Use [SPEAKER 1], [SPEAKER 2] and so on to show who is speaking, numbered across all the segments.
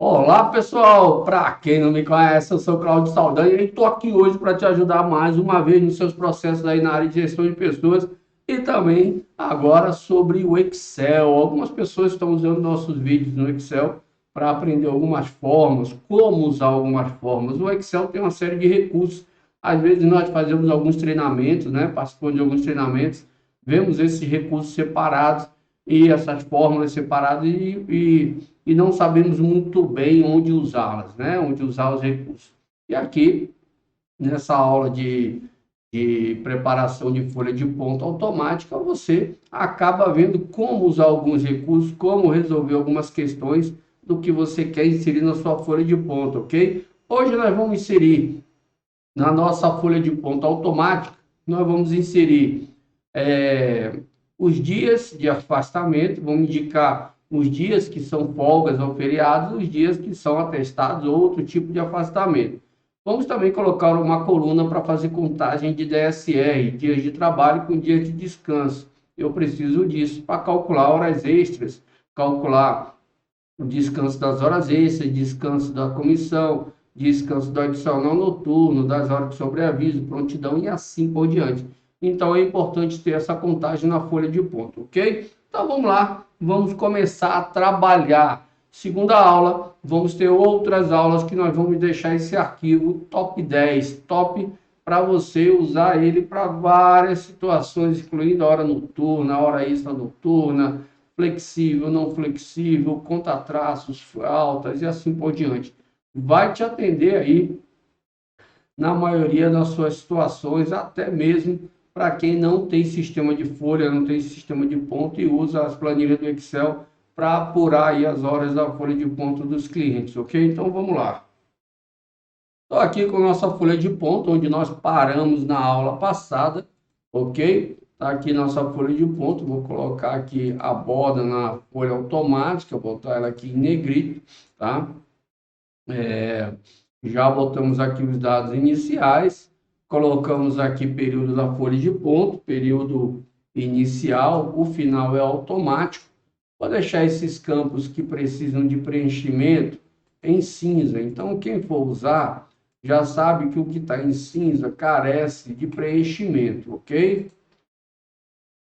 [SPEAKER 1] Olá pessoal, para quem não me conhece, eu sou Claudio Saldanha e estou aqui hoje para te ajudar mais uma vez nos seus processos aí na área de gestão de pessoas e também agora sobre o Excel. Algumas pessoas estão usando nossos vídeos no Excel para aprender algumas formas, como usar algumas formas. O Excel tem uma série de recursos. Às vezes nós fazemos alguns treinamentos, né? Participando de alguns treinamentos, vemos esses recursos separados e essas fórmulas separadas e não sabemos muito bem onde usá-las, né? Onde usar os recursos. E aqui, nessa aula de preparação de folha de ponto automática, você acaba vendo como usar alguns recursos, como resolver algumas questões do que você quer inserir na sua folha de ponto, ok? Hoje nós vamos inserir na nossa folha de ponto automática, nós vamos inserir os dias de afastamento, vamos indicar os dias que são folgas ou feriados, os dias que são atestados ou outro tipo de afastamento. Vamos também colocar uma coluna para fazer contagem de DSR, dias de trabalho com dias de descanso. Eu preciso disso para calcular horas extras, calcular o descanso das horas extras, descanso da comissão, descanso do adicional noturno, das horas de sobreaviso, prontidão e assim por diante. Então é importante ter essa contagem na folha de ponto, ok? Então vamos lá, vamos começar a trabalhar. Segunda aula, vamos ter outras aulas que nós vamos deixar esse arquivo top 10, top para você usar ele para várias situações, incluindo a hora noturna, a hora extra noturna, flexível, não flexível, conta-traços, flautas e assim por diante. Vai te atender aí na maioria das suas situações, até mesmo para quem não tem sistema de folha, não tem sistema de ponto e usa as planilhas do Excel para apurar aí as horas da folha de ponto dos clientes, ok? Então vamos lá. Estou aqui com a nossa folha de ponto, onde nós paramos na aula passada, ok? Está aqui nossa folha de ponto, vou colocar aqui a borda na folha automática, botar ela aqui em negrito, tá? Já botamos aqui os dados iniciais, colocamos aqui período da folha de ponto, período inicial, o final é automático. Vou deixar esses campos que precisam de preenchimento em cinza. Então, quem for usar, já sabe que o que está em cinza carece de preenchimento, ok?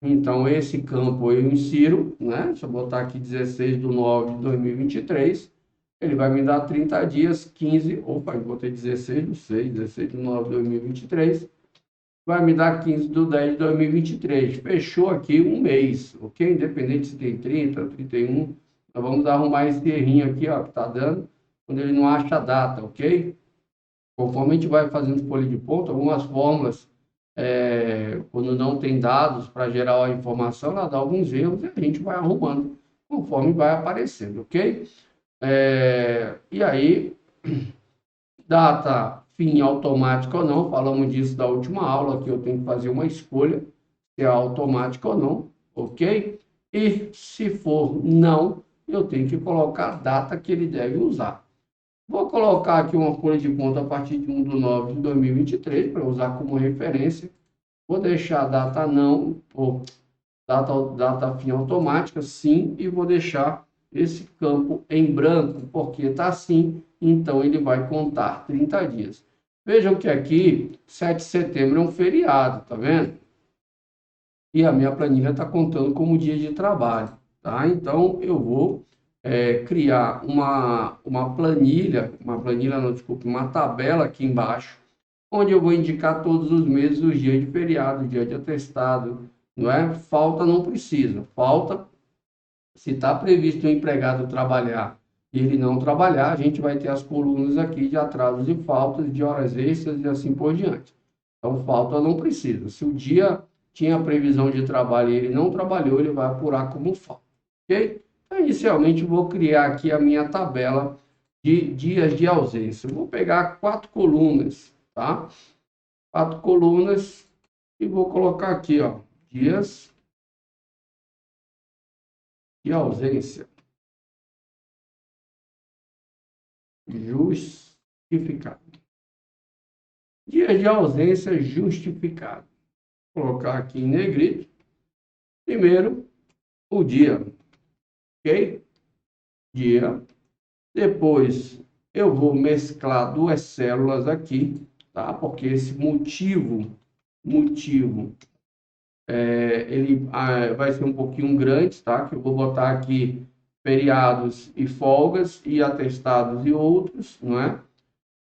[SPEAKER 1] Então, esse campo eu insiro, né? Deixa eu botar aqui 16/9/2023. Ele vai me dar 30 dias, 15, opa, eu botei 16/6, 16/9/2023. Vai me dar 15/10/2023. Fechou aqui um mês, ok? Independente se tem 30, 31. Nós vamos arrumar esse errinho aqui, ó, que tá dando, quando ele não acha a data, ok? Conforme a gente vai fazendo folha de ponto, algumas fórmulas, quando não tem dados para gerar a informação, ela dá alguns erros e a gente vai arrumando conforme vai aparecendo, ok? E aí, data fim automática ou não, falamos disso da última aula, que eu tenho que fazer uma escolha, se é automática ou não, ok? E se for não, eu tenho que colocar a data que ele deve usar. Vou colocar aqui uma folha de ponto a partir de 1/9/2023, para usar como referência. Vou deixar a data não, ou data fim automática, sim, e vou deixar esse campo em branco, porque está assim, então ele vai contar 30 dias. Vejam que aqui, 7 de setembro é um feriado, tá vendo? E a minha planilha está contando como dia de trabalho, tá? Então, eu vou criar uma planilha, não, desculpe, uma tabela aqui embaixo, onde eu vou indicar todos os meses os dias de feriado, dia de atestado, não é? Falta não precisa. Falta, se está previsto o empregado trabalhar e ele não trabalhar, a gente vai ter as colunas aqui de atrasos e faltas, de horas extras e assim por diante. Então, falta não precisa. Se o dia tinha previsão de trabalho e ele não trabalhou, ele vai apurar como falta, ok? Então, inicialmente, vou criar aqui a minha tabela de dias de ausência. Eu vou pegar 4 colunas, tá? 4 colunas e vou colocar aqui, ó, dias de ausência justificado. Dias de ausência justificado. Vou colocar aqui em negrito. Primeiro, o dia, ok? Dia Depois, eu vou mesclar duas células aqui, tá? Porque esse motivo ele vai ser um pouquinho grande, tá? Que eu vou botar aqui feriados e folgas e atestados e outros, não é?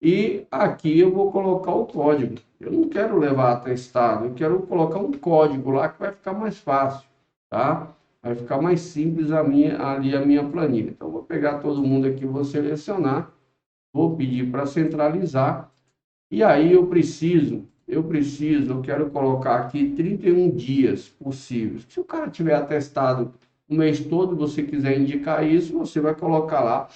[SPEAKER 1] E aqui eu vou colocar o código. Eu não quero levar atestado, eu quero colocar um código lá que vai ficar mais fácil, tá? Vai ficar mais simples ali a minha planilha. Então, eu vou pegar todo mundo aqui, vou selecionar, vou pedir para centralizar, e aí eu quero colocar aqui 31 dias possíveis. Se o cara tiver atestado o mês todo, você quiser indicar isso, você vai colocar lá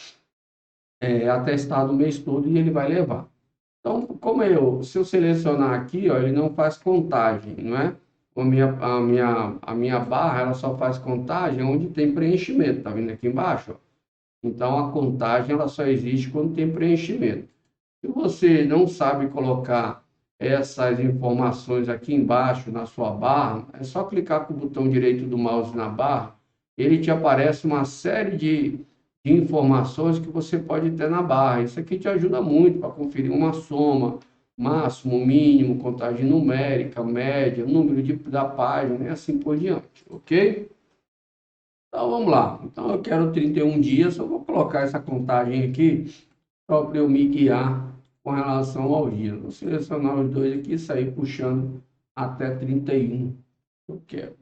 [SPEAKER 1] atestado o mês todo e ele vai levar. Então, se eu selecionar aqui, ó, ele não faz contagem, não é? A minha barra, ela só faz contagem onde tem preenchimento, tá vendo aqui embaixo? Ó? Então, a contagem, ela só existe quando tem preenchimento. Se você não sabe colocar essas informações aqui embaixo na sua barra, é só clicar com o botão direito do mouse na barra, ele te aparece uma série de informações que você pode ter na barra. Isso aqui te ajuda muito para conferir uma soma, máximo, mínimo, contagem numérica, média, número da página e assim por diante, ok? Então vamos lá. Então eu quero 31 dias, eu vou colocar essa contagem aqui para eu me guiar com relação ao dia. Vou selecionar os dois aqui e sair puxando até 31 eu quero.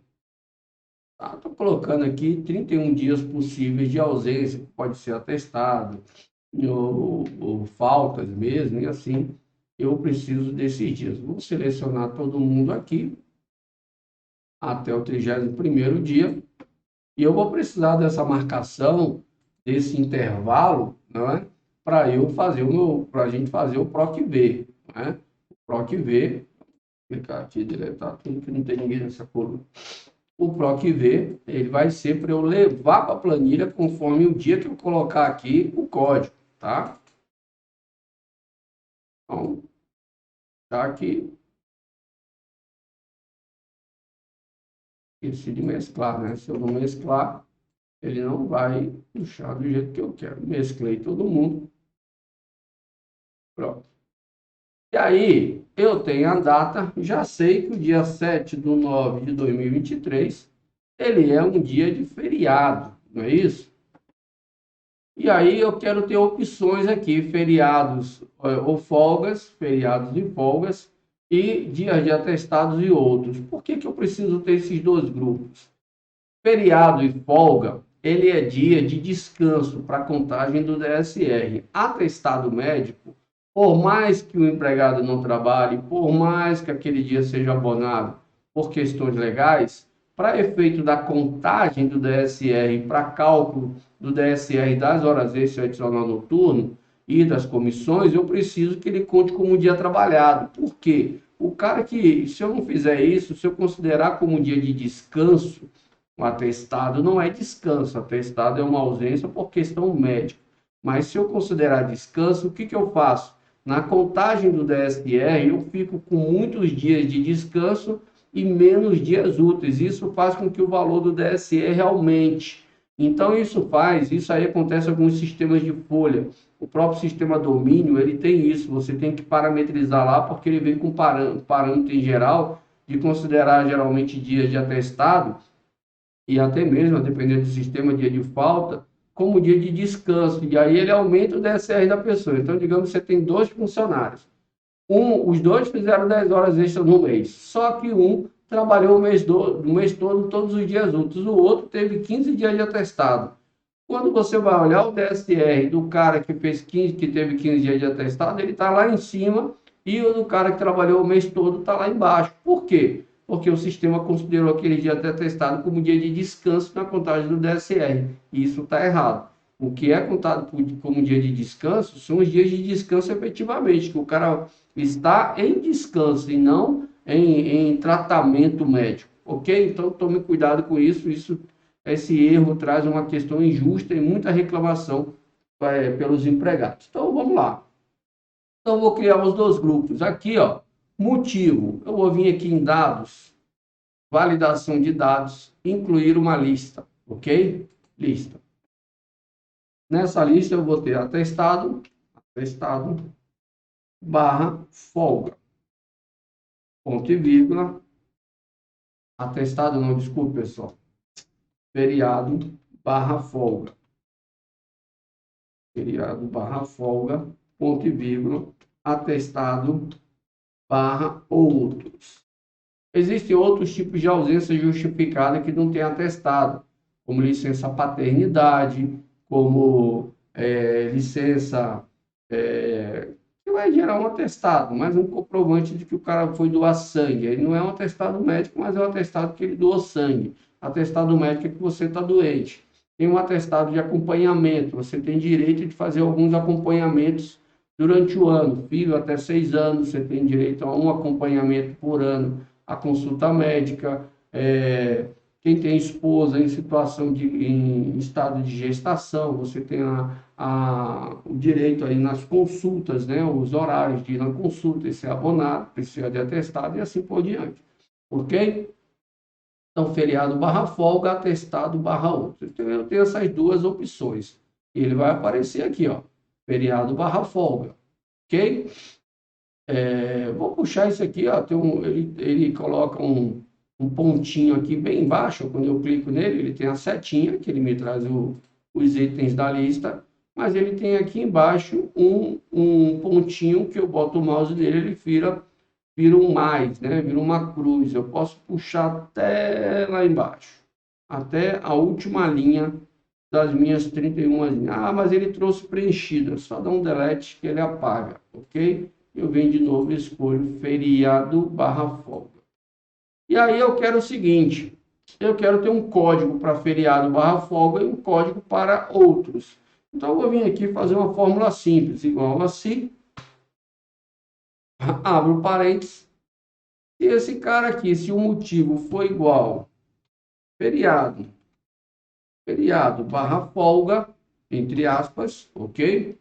[SPEAKER 1] Estou colocando aqui 31 dias possíveis de ausência, que pode ser atestado, ou faltas mesmo, e assim eu preciso desses dias. Vou selecionar todo mundo aqui até o 31º dia, e eu vou precisar dessa marcação, desse intervalo, não é? Para a gente fazer o PROC-V, né? O PROC-V, vou clicar aqui e deletar tudo que não tem ninguém nessa coluna. O PROC-V, ele vai ser para eu levar para a planilha conforme o dia que eu colocar aqui o código, tá? Então, tá aqui. Esqueci de mesclar, né? Se eu não mesclar, ele não vai puxar do jeito que eu quero. Mesclei todo mundo. Pronto. E aí, eu tenho a data, já sei que o dia 7/9 de 2023, ele é um dia de feriado, não é isso? E aí eu quero ter opções aqui, feriados ou folgas, feriados e folgas, e dias de atestados e outros. Por que que eu preciso ter esses dois grupos? Feriado e folga, ele é dia de descanso para a contagem do DSR. Atestado médico, por mais que o empregado não trabalhe, por mais que aquele dia seja abonado por questões legais, para efeito da contagem do DSR, para cálculo do DSR das horas extras adicional noturno e das comissões, eu preciso que ele conte como um dia trabalhado. Por quê? O cara que, se eu não fizer isso, se eu considerar como um dia de descanso, o atestado não é descanso, atestado é uma ausência por questão médica. Mas se eu considerar descanso, o que que eu faço? Na contagem do DSR, eu fico com muitos dias de descanso e menos dias úteis. Isso faz com que o valor do DSR aumente. Então, isso aí acontece em alguns sistemas de folha. O próprio sistema domínio, ele tem isso. Você tem que parametrizar lá, porque ele vem com parâmetro em geral, de considerar geralmente dias de atestado, e até mesmo, a depender do sistema, dia de falta, como dia de descanso. E aí ele aumenta o DSR da pessoa. Então, digamos que você tem 2 funcionários. Os dois fizeram 10 horas extras no mês. Só que um trabalhou o mês todo, todos os dias úteis. O outro teve 15 dias de atestado. Quando você vai olhar o DSR do cara que teve 15 dias de atestado, ele está lá em cima, e o do cara que trabalhou o mês todo está lá embaixo. Por quê? Porque o sistema considerou aquele dia de atestado como dia de descanso na contagem do DSR. E isso está errado. O que é contado como dia de descanso são os dias de descanso efetivamente, que o cara está em descanso e não em tratamento médico. Ok? Então tome cuidado com isso. Esse erro traz uma questão injusta e muita reclamação pelos empregados. Então vamos lá. Então vou criar os dois grupos. Aqui, ó, motivo. Eu vou vir aqui em dados, validação de dados, incluir uma lista, ok? Lista. Nessa lista eu vou ter atestado, barra folga, ponto e vírgula, atestado não, desculpe pessoal, feriado barra folga, ponto e vírgula, atestado barra outros. Existem outros tipos de ausência justificada que não tem atestado, como licença paternidade, como licença que vai gerar um atestado, mas um comprovante de que o cara foi doar sangue. Ele não é um atestado médico, mas é um atestado que ele doou sangue. Atestado médico é que você está doente. Tem um atestado de acompanhamento, você tem direito de fazer alguns acompanhamentos durante o ano. Filho até 6 anos, você tem direito a um acompanhamento por ano, a consulta médica. Quem tem esposa em situação em estado de gestação, você tem o direito aí nas consultas, né, os horários de ir na consulta, esse abonado, precisa de atestado e assim por diante. Ok? Então, feriado barra folga, atestado barra outro. Então, eu tenho essas duas opções. Ele vai aparecer aqui, ó, feriado barra folga. Ok? Vou puxar isso aqui, ó, ele coloca um pontinho aqui bem embaixo, quando eu clico nele, ele tem a setinha, que ele me traz os itens da lista, mas ele tem aqui embaixo um pontinho que eu boto o mouse dele, ele vira um mais, né? Vira uma cruz. Eu posso puxar até lá embaixo, até a última linha das minhas 31 linhas. Ah, mas ele trouxe preenchido, é só dar um delete que ele apaga, ok? Eu venho de novo e escolho feriado barra folga. E aí eu quero o seguinte, eu quero ter um código para feriado barra folga e um código para outros. Então eu vou vir aqui fazer uma fórmula simples, igual a se, abro parênteses, e esse cara aqui, se o motivo for igual, feriado barra folga, entre aspas, ok?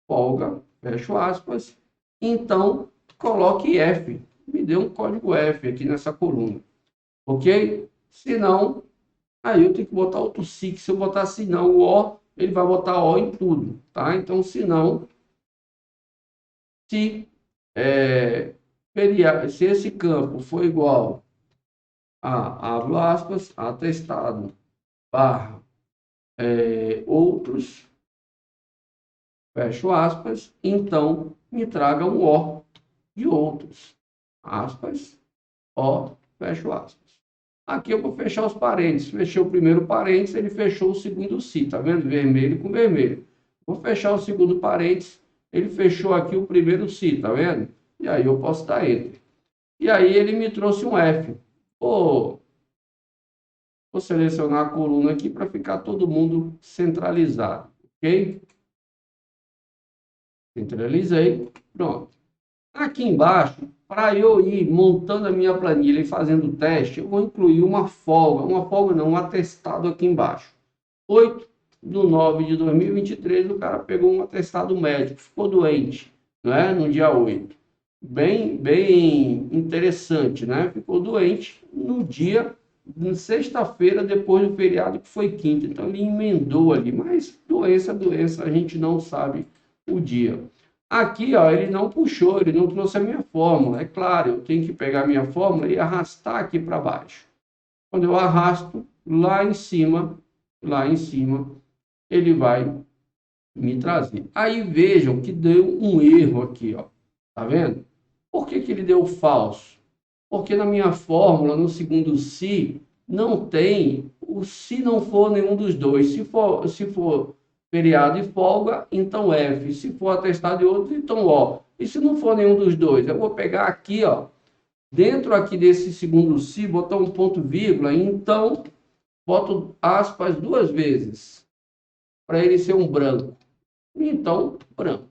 [SPEAKER 1] Folga, fecho aspas, então coloque F, me dê um código F aqui nessa coluna, ok? Se não, aí eu tenho que botar outro SIC, se eu botar se não, o O, ele vai botar O em tudo, tá? Então, se não, se, se esse campo for igual a, abro aspas, atestado, barra, outros, fecho aspas, então me traga um O de outros, aspas, O, fecho aspas. Aqui eu vou fechar os parênteses. Fechei o primeiro parênteses, ele fechou o segundo si, tá vendo? Vermelho com vermelho. Vou fechar o segundo parênteses, ele fechou aqui o primeiro si, tá vendo? E aí eu posso dar Enter. E aí ele me trouxe um F. Vou selecionar a coluna aqui para ficar todo mundo centralizado, ok? Centralizei, pronto. Aqui embaixo, para eu ir montando a minha planilha e fazendo o teste, eu vou incluir uma folga não, um atestado aqui embaixo. 8/9/2023, o cara pegou um atestado médico, ficou doente, né, no dia 8. Bem interessante, né? Ficou doente no dia, na sexta-feira, depois do feriado, que foi quinta. Então, ele emendou ali, mas doença, a gente não sabe o dia. Aqui, ó, ele não puxou, ele não trouxe a minha fórmula. É claro, eu tenho que pegar a minha fórmula e arrastar aqui para baixo. Quando eu arrasto, lá em cima, ele vai me trazer. Aí vejam que deu um erro aqui, ó. Tá vendo? Por que ele deu falso? Porque na minha fórmula, no segundo se, não tem o se não for nenhum dos dois. Se for feriado e folga, então F. Se for atestado de outro, então O. E se não for nenhum dos dois? Eu vou pegar aqui, ó, dentro aqui desse segundo se, botar um ponto vírgula, então boto aspas duas vezes, para ele ser um branco. Então, branco.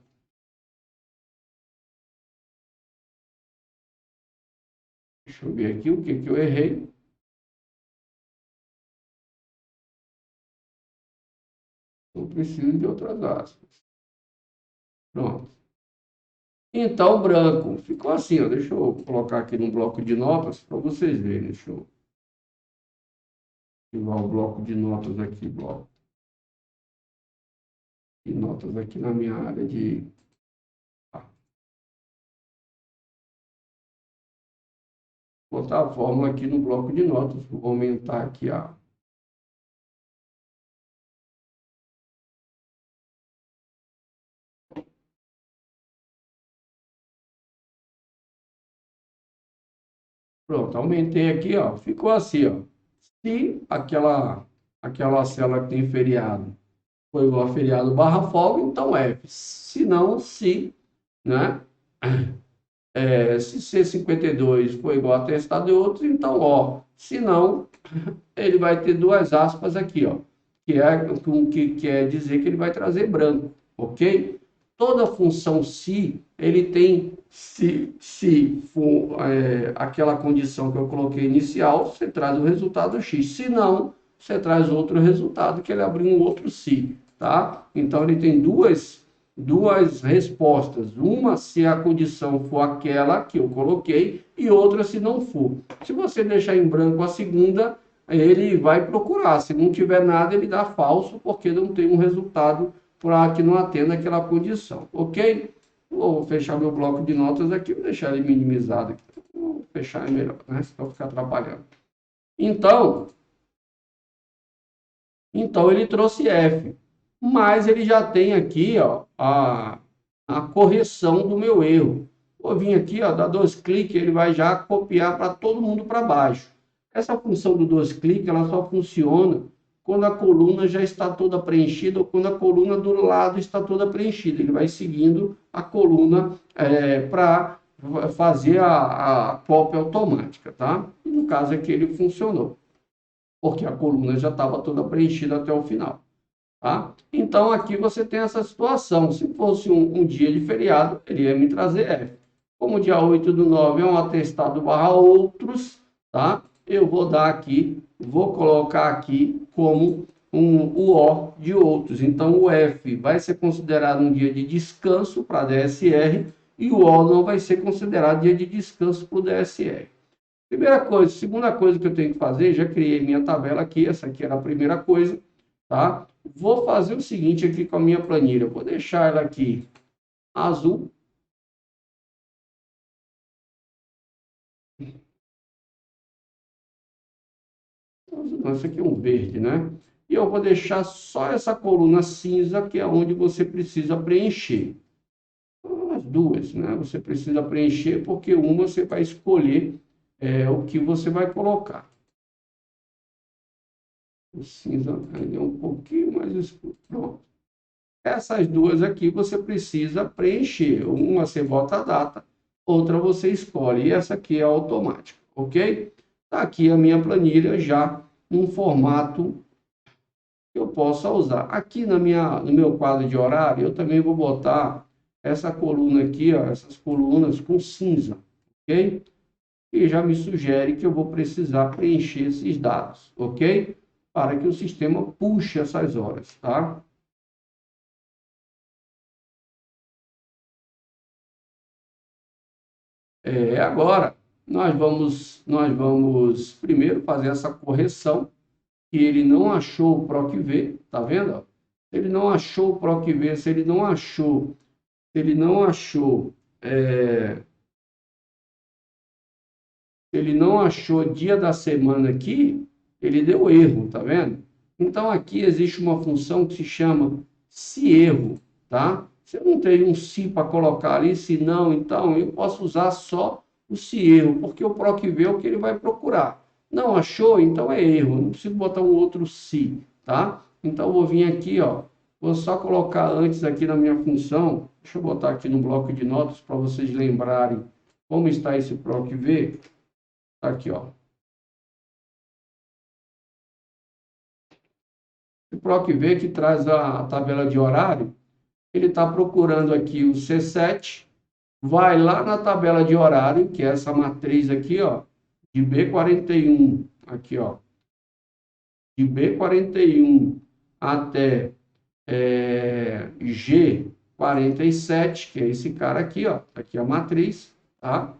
[SPEAKER 1] Deixa eu ver aqui o que eu errei. Eu preciso de outras aspas. Pronto. Então, branco. Ficou assim, ó. Deixa eu colocar aqui no bloco de notas para vocês verem. Deixa eu ativar o bloco de notas aqui. Bloco. E notas aqui na minha área de... Vou botar a fórmula aqui no bloco de notas. Vou aumentar aqui a... Pronto, aumentei aqui, ó. Ficou assim, ó. Se aquela célula que tem feriado foi igual a feriado barra folga, então F. Se não, se, né? Se C52 for igual a testado de outro, então O. Se não, ele vai ter duas aspas aqui, ó, que quer dizer que ele vai trazer branco, ok? Toda função se, ele tem, se for aquela condição que eu coloquei inicial, você traz o resultado X. Se não, você traz outro resultado, que ele abriu um outro se, tá? Então, ele tem duas respostas, uma se a condição for aquela que eu coloquei e outra se não for. Se você deixar em branco a segunda, ele vai procurar, se não tiver nada ele dá falso, porque não tem um resultado para que não atenda aquela condição, ok? Vou fechar meu bloco de notas aqui, vou deixar ele minimizado aqui, vou fechar melhor, né, para ficar atrapalhando. Então ele trouxe F, mas ele já tem aqui, ó, a correção do meu erro. Vou vir aqui, ó, dar 2 cliques, ele vai já copiar para todo mundo para baixo. Essa função do 2 cliques, ela só funciona quando a coluna já está toda preenchida ou quando a coluna do lado está toda preenchida. Ele vai seguindo a coluna para fazer a cópia automática, tá? E no caso aqui ele funcionou, porque a coluna já estava toda preenchida até o final. Tá? Então, aqui você tem essa situação. Se fosse um dia de feriado, ele ia me trazer F. Como dia 8/9 é um atestado barra outros, tá? Eu vou dar aqui, vou colocar aqui como o O de outros. Então, o F vai ser considerado um dia de descanso para a DSR e o O não vai ser considerado dia de descanso para o DSR. Primeira coisa. Segunda coisa que eu tenho que fazer, já criei minha tabela aqui, essa aqui era a primeira coisa, tá? Vou fazer o seguinte aqui com a minha planilha. Vou deixar ela aqui azul. Esse aqui é um verde, né? E eu vou deixar só essa coluna cinza, que é onde você precisa preencher. As duas, né? Você precisa preencher, porque uma você vai escolher o que você vai colocar. O cinza é um pouquinho mais escuro. Pronto. Essas duas aqui você precisa preencher. Uma você bota a data, outra você escolhe. E essa aqui é automática, ok? Está aqui a minha planilha já num formato que eu possa usar. Aqui no meu quadro de horário, eu também vou botar essa coluna aqui, ó, essas colunas com cinza, ok? E já me sugere que eu vou precisar preencher esses dados, ok? Para que o sistema puxe essas horas, tá? Agora, nós vamos primeiro fazer essa correção, que ele não achou o PROC-V, tá vendo? Ele não achou o PROC-V, se ele não achou dia da semana aqui, ele deu erro, tá vendo? Então, aqui existe uma função que se chama se erro, tá? Se eu não tenho um se para colocar ali, se não, então eu posso usar só o se erro, porque o PROC-V é o que ele vai procurar. Não achou, então é erro, não preciso botar um outro se, tá? Então, eu vou vir aqui, ó, vou só colocar antes aqui na minha função, deixa eu botar aqui no bloco de notas para vocês lembrarem como está esse PROC-V. Tá aqui, ó. O PROC-V que traz a tabela de horário, ele está procurando aqui o C7, vai lá na tabela de horário, que é essa matriz aqui, ó, de B41, aqui, ó, de B41 até G47, que é esse cara aqui, ó, tá aqui a matriz, tá?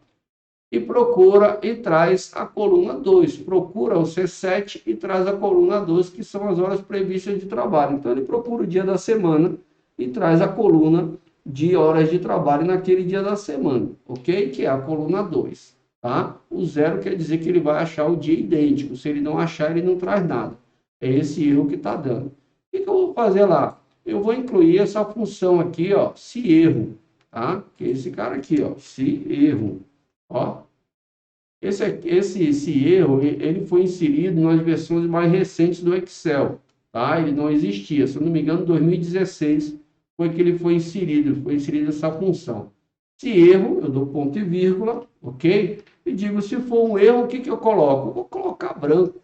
[SPEAKER 1] E procura e traz a coluna 2. Procura o C7 e traz a coluna 2, que são as horas previstas de trabalho. Então, ele procura o dia da semana e traz a coluna de horas de trabalho naquele dia da semana, ok? Que é a coluna 2, tá? O 0 quer dizer que ele vai achar o dia idêntico. Se ele não achar, ele não traz nada. É esse erro que está dando. O que eu vou fazer lá? Eu vou incluir essa função aqui, ó, se erro, tá? Que é esse cara aqui, ó, se erro, ó. Esse erro, ele foi inserido nas versões mais recentes do Excel, tá? Ele não existia, se eu não me engano, em 2016 foi que ele foi inserido essa função. Se erro, eu dou ponto e vírgula, ok? E digo, se for um erro, o que eu coloco? Eu vou colocar branco,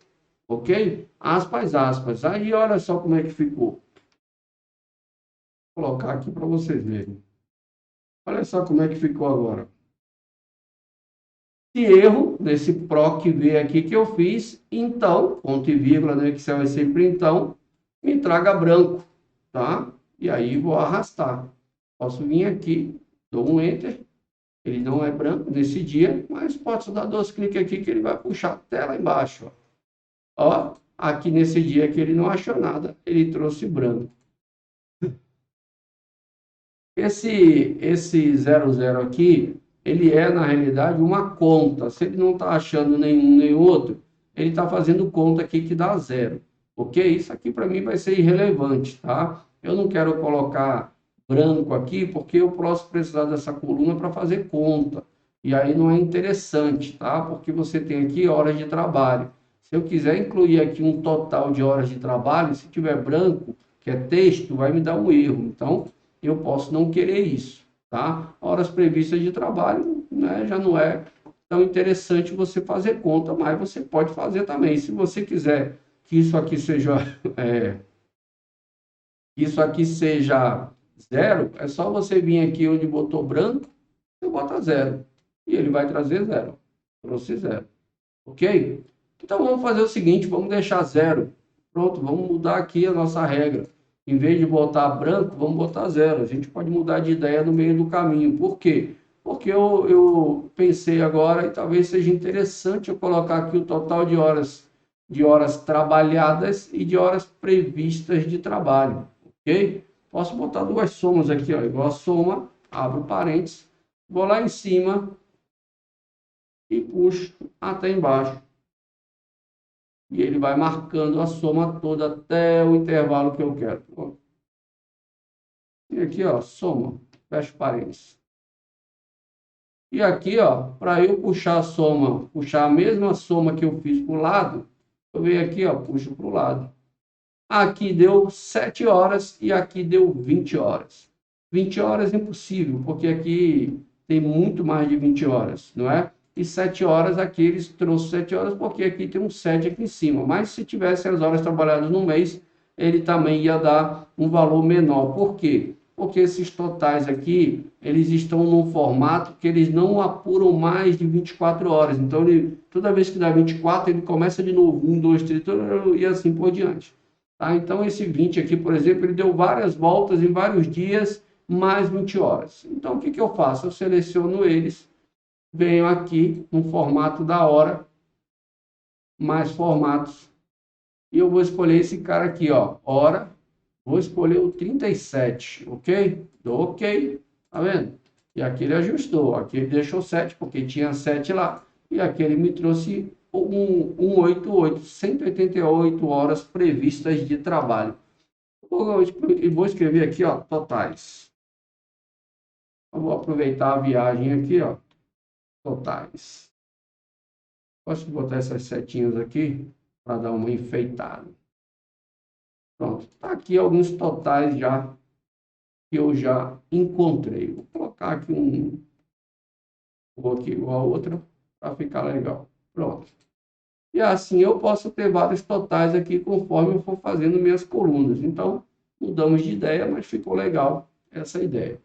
[SPEAKER 1] ok? Aspas, aspas. Aí, olha só como é que ficou. Vou colocar aqui para vocês verem. Olha só como é que ficou agora. Se erro desse PROC V aqui que eu fiz, então, ponto e vírgula no Excel é sempre então, me traga branco, tá? E aí vou arrastar. Posso vir aqui, dou um Enter, ele não é branco nesse dia, mas posso dar 2 cliques aqui que ele vai puxar até lá embaixo, ó. Ó, aqui nesse dia que ele não achou nada, ele trouxe branco. Esse 00 aqui, ele é, na realidade, uma conta. Se ele não está achando nenhum nem outro, ele está fazendo conta aqui que dá 0. Ok? Isso aqui para mim vai ser irrelevante, tá? Eu não quero colocar branco aqui, porque eu posso precisar dessa coluna para fazer conta. E aí não é interessante, tá? Porque você tem aqui horas de trabalho. Se eu quiser incluir aqui um total de horas de trabalho, se tiver branco, que é texto, vai me dar um erro. Então, eu posso não querer isso, tá? Horas previstas de trabalho, né, já não é tão interessante você fazer conta, mas você pode fazer também. Se você quiser que isso aqui seja, isso aqui seja 0, é só você vir aqui onde botou branco, você bota 0. E ele vai trazer 0. Trouxe 0. Ok? Então, vamos fazer o seguinte, vamos deixar 0. Pronto, vamos mudar aqui a nossa regra. Em vez de botar branco, vamos botar 0. A gente pode mudar de ideia no meio do caminho. Por quê? Porque eu pensei agora e talvez seja interessante eu colocar aqui o total de horas trabalhadas e de horas previstas de trabalho. Ok? Posso botar 2 somas aqui, ó, igual a soma, abro parênteses, vou lá em cima e puxo até embaixo. E ele vai marcando a soma toda até o intervalo que eu quero. E aqui, ó, soma, fecha parênteses. E aqui, ó, para eu puxar a soma, puxar a mesma soma que eu fiz para o lado, eu venho aqui, ó, puxo para o lado. Aqui deu 7 horas e aqui deu 20 horas. 20 horas é impossível, porque aqui tem muito mais de 20 horas, não é? E 7 horas aqui, eles trouxeram 7 horas, porque aqui tem um 7 aqui em cima. Mas se tivesse as horas trabalhadas no mês, ele também ia dar um valor menor. Por quê? Porque esses totais aqui, eles estão num formato que eles não apuram mais de 24 horas. Então, toda vez que dá 24, ele começa de novo, 1, 2, 3, e assim por diante. Tá? Então, esse 20 aqui, por exemplo, ele deu várias voltas em vários dias, mais 20 horas. Então, o que eu faço? Eu seleciono eles, venho aqui no formato da hora, mais formatos, e eu vou escolher esse cara aqui, ó, hora, vou escolher o 37, ok? Dou ok, tá vendo? E aqui ele ajustou, aqui ele deixou 7, porque tinha 7 lá, e aqui ele me trouxe 188 horas previstas de trabalho. Eu vou escrever aqui, ó, totais. Eu vou aproveitar a viagem aqui, ó, totais. Posso botar essas setinhas aqui para dar uma enfeitada. Pronto, tá aqui alguns totais já que eu já encontrei. Vou colocar aqui vou aqui igual a outra para ficar legal. Pronto. E assim eu posso ter vários totais aqui conforme eu for fazendo minhas colunas. Então, mudamos de ideia, mas ficou legal essa ideia.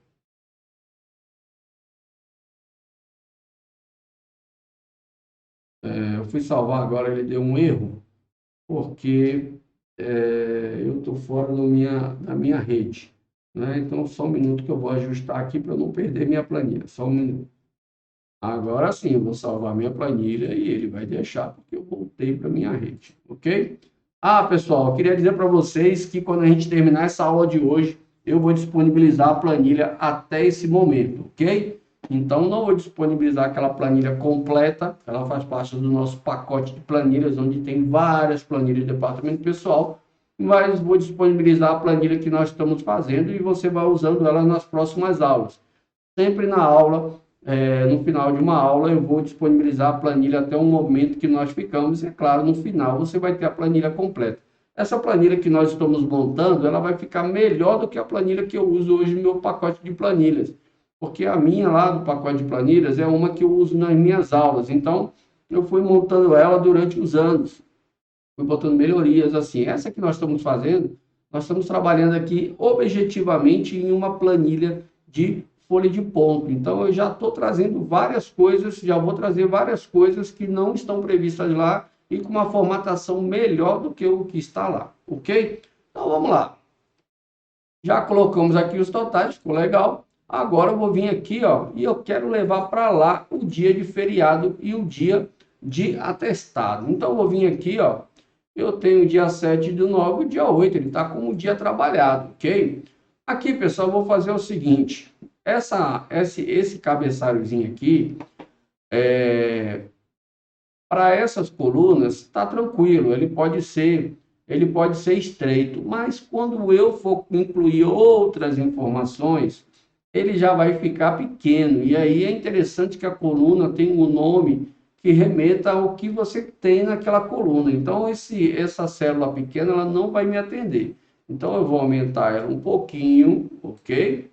[SPEAKER 1] Eu fui salvar agora, ele deu um erro, porque eu estou fora da minha rede. Né? Então, só um minuto que eu vou ajustar aqui para eu não perder minha planilha. Só um minuto. Agora sim, eu vou salvar minha planilha e ele vai deixar, porque eu voltei para minha rede, ok? Ah, pessoal, eu queria dizer para vocês que quando a gente terminar essa aula de hoje, eu vou disponibilizar a planilha até esse momento, ok? Então, não vou disponibilizar aquela planilha completa, ela faz parte do nosso pacote de planilhas, onde tem várias planilhas de departamento pessoal, mas vou disponibilizar a planilha que nós estamos fazendo e você vai usando ela nas próximas aulas. Sempre na aula, no final de uma aula, eu vou disponibilizar a planilha até o momento que nós ficamos, e é claro, no final você vai ter a planilha completa. Essa planilha que nós estamos montando, ela vai ficar melhor do que a planilha que eu uso hoje no meu pacote de planilhas, porque a minha lá do pacote de planilhas é uma que eu uso nas minhas aulas, então eu fui montando ela durante os anos, fui botando melhorias assim. Essa que nós estamos fazendo, nós estamos trabalhando aqui objetivamente em uma planilha de folha de ponto. Então eu já estou trazendo várias coisas, já vou trazer várias coisas que não estão previstas lá e com uma formatação melhor do que o que está lá, ok? Então vamos lá. Já colocamos aqui os totais, ficou legal. Agora eu vou vir aqui, ó, e eu quero levar para lá o dia de feriado e o dia de atestado. Então eu vou vir aqui, ó, eu tenho o dia 7/9 e o dia 8, ele está como dia trabalhado, ok? Aqui, pessoal, eu vou fazer o seguinte, esse cabeçalhozinho aqui, para essas colunas, está tranquilo, ele pode ser estreito, mas quando eu for incluir outras informações, ele já vai ficar pequeno, e aí é interessante que a coluna tenha um nome que remeta ao que você tem naquela coluna. Então, essa célula pequena, ela não vai me atender. Então, eu vou aumentar ela um pouquinho, ok?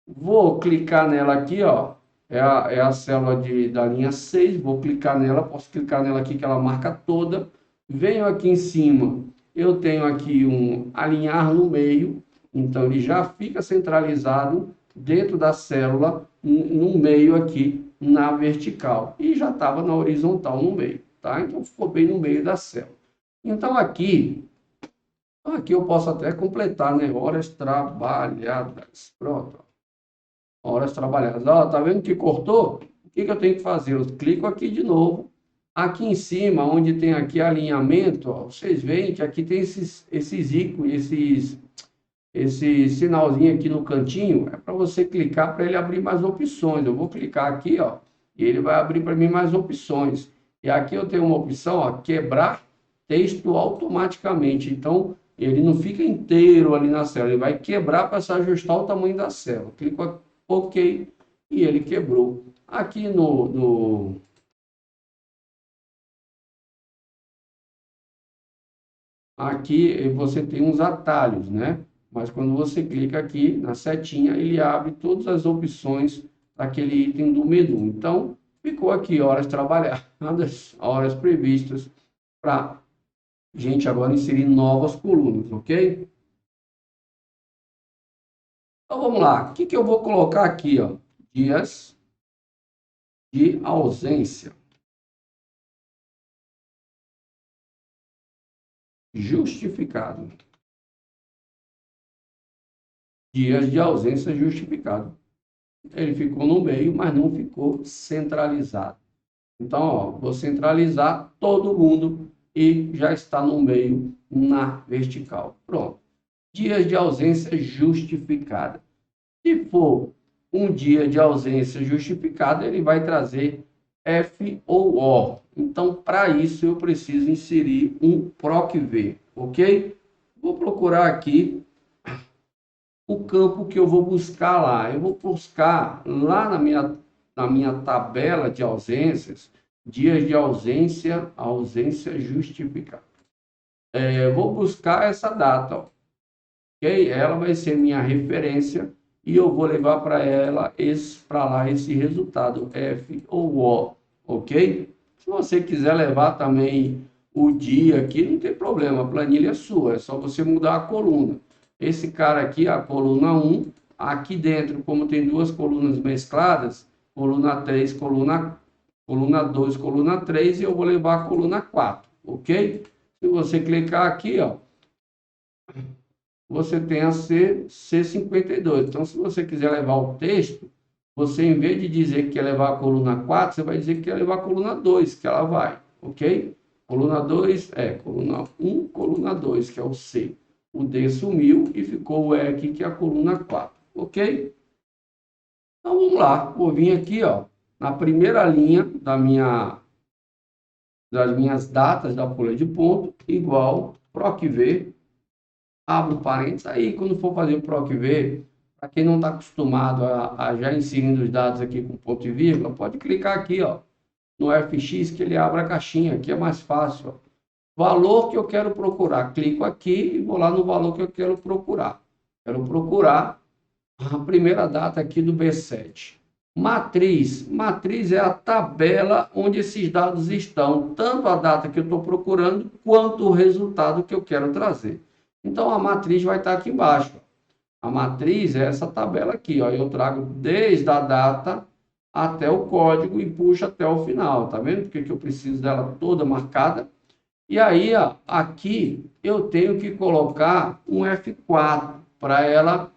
[SPEAKER 1] Vou clicar nela aqui, ó, é a célula da linha 6, vou clicar nela, posso clicar nela aqui que ela marca toda. Venho aqui em cima, eu tenho aqui um alinhar no meio, então ele já fica centralizado dentro da célula, no meio aqui, na vertical. E já estava na horizontal no meio, tá? Então ficou bem no meio da célula. Então aqui eu posso até completar, né? Horas trabalhadas. Pronto. Horas trabalhadas. Ó, tá vendo que cortou? O que eu tenho que fazer? Eu clico aqui de novo. Aqui em cima, onde tem aqui alinhamento, ó, vocês veem que aqui tem esses ícones, esse sinalzinho aqui no cantinho, é para você clicar para ele abrir mais opções. Eu vou clicar aqui, ó, e ele vai abrir para mim mais opções. E aqui eu tenho uma opção, ó, quebrar texto automaticamente. Então, ele não fica inteiro ali na célula, ele vai quebrar para se ajustar o tamanho da célula. Clico aqui, OK, e ele quebrou. Aqui aqui você tem uns atalhos, né? Mas quando você clica aqui na setinha, ele abre todas as opções daquele item do menu. Então, ficou aqui horas trabalhadas, horas previstas, para a gente agora inserir novas colunas, ok? Então, vamos lá. O que eu vou colocar aqui, ó? Dias de ausência justificado. Dias de ausência justificado. Ele ficou no meio, mas não ficou centralizado. Então, ó, vou centralizar todo mundo e já está no meio, na vertical. Pronto. Dias de ausência justificada. Se for um dia de ausência justificada, ele vai trazer F ou O. Então, para isso, eu preciso inserir um PROC-V, ok? Vou procurar aqui o campo que eu vou buscar lá. Eu vou buscar lá na minha tabela de ausências, dias de ausência, ausência justificada. Vou buscar essa data, ó, ok? Ela vai ser minha referência e eu vou levar para lá esse resultado, F ou O, ok? Se você quiser levar também o dia aqui, não tem problema, a planilha é sua, é só você mudar a coluna. Esse cara aqui, a coluna 1, aqui dentro, como tem duas colunas mescladas, coluna 3, coluna 2, coluna 3, e eu vou levar a coluna 4, ok? Se você clicar aqui, ó, você tem a C52. Então, se você quiser levar o texto, você, em vez de dizer que quer levar a coluna 4, você vai dizer que quer levar a coluna 2, que ela vai, ok? Coluna 2 coluna 1, coluna 2, que é o C. O D sumiu e ficou o E aqui, que é a coluna 4. Ok? Então, vamos lá. Vou vir aqui, ó, na primeira linha das minhas datas da folha de ponto, igual PROC-V, abro parênteses. Aí, quando for fazer o PROC-V, para quem não está acostumado a já inserindo os dados aqui com ponto e vírgula, pode clicar aqui, ó, no FX, que ele abre a caixinha. Aqui é mais fácil, ó. Valor que eu quero procurar. Clico aqui e vou lá no valor que eu quero procurar. Quero procurar a primeira data aqui do B7. Matriz. Matriz é a tabela onde esses dados estão, tanto a data que eu estou procurando, quanto o resultado que eu quero trazer. Então, a matriz vai estar aqui embaixo. A matriz é essa tabela aqui, ó. Eu trago desde a data até o código e puxo até o final. Tá vendo? Porque eu preciso dela toda marcada. E aí, ó, aqui eu tenho que colocar um F4 para ela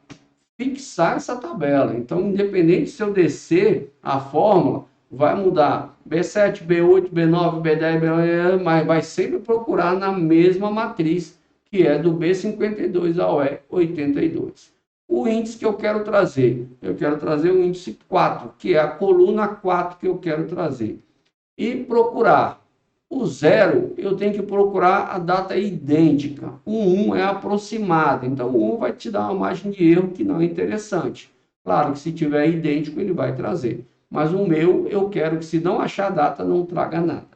[SPEAKER 1] fixar essa tabela. Então, independente se eu descer a fórmula, vai mudar B7, B8, B9, B10, B11, mas vai sempre procurar na mesma matriz, que é do B52 ao E82. O índice que eu quero trazer o índice 4, que é a coluna 4 que eu quero trazer. E procurar o 0, eu tenho que procurar a data idêntica. O 1 é aproximado, então o 1 vai te dar uma margem de erro que não é interessante. Claro que se tiver idêntico, ele vai trazer. Mas o meu, eu quero que se não achar a data, não traga nada.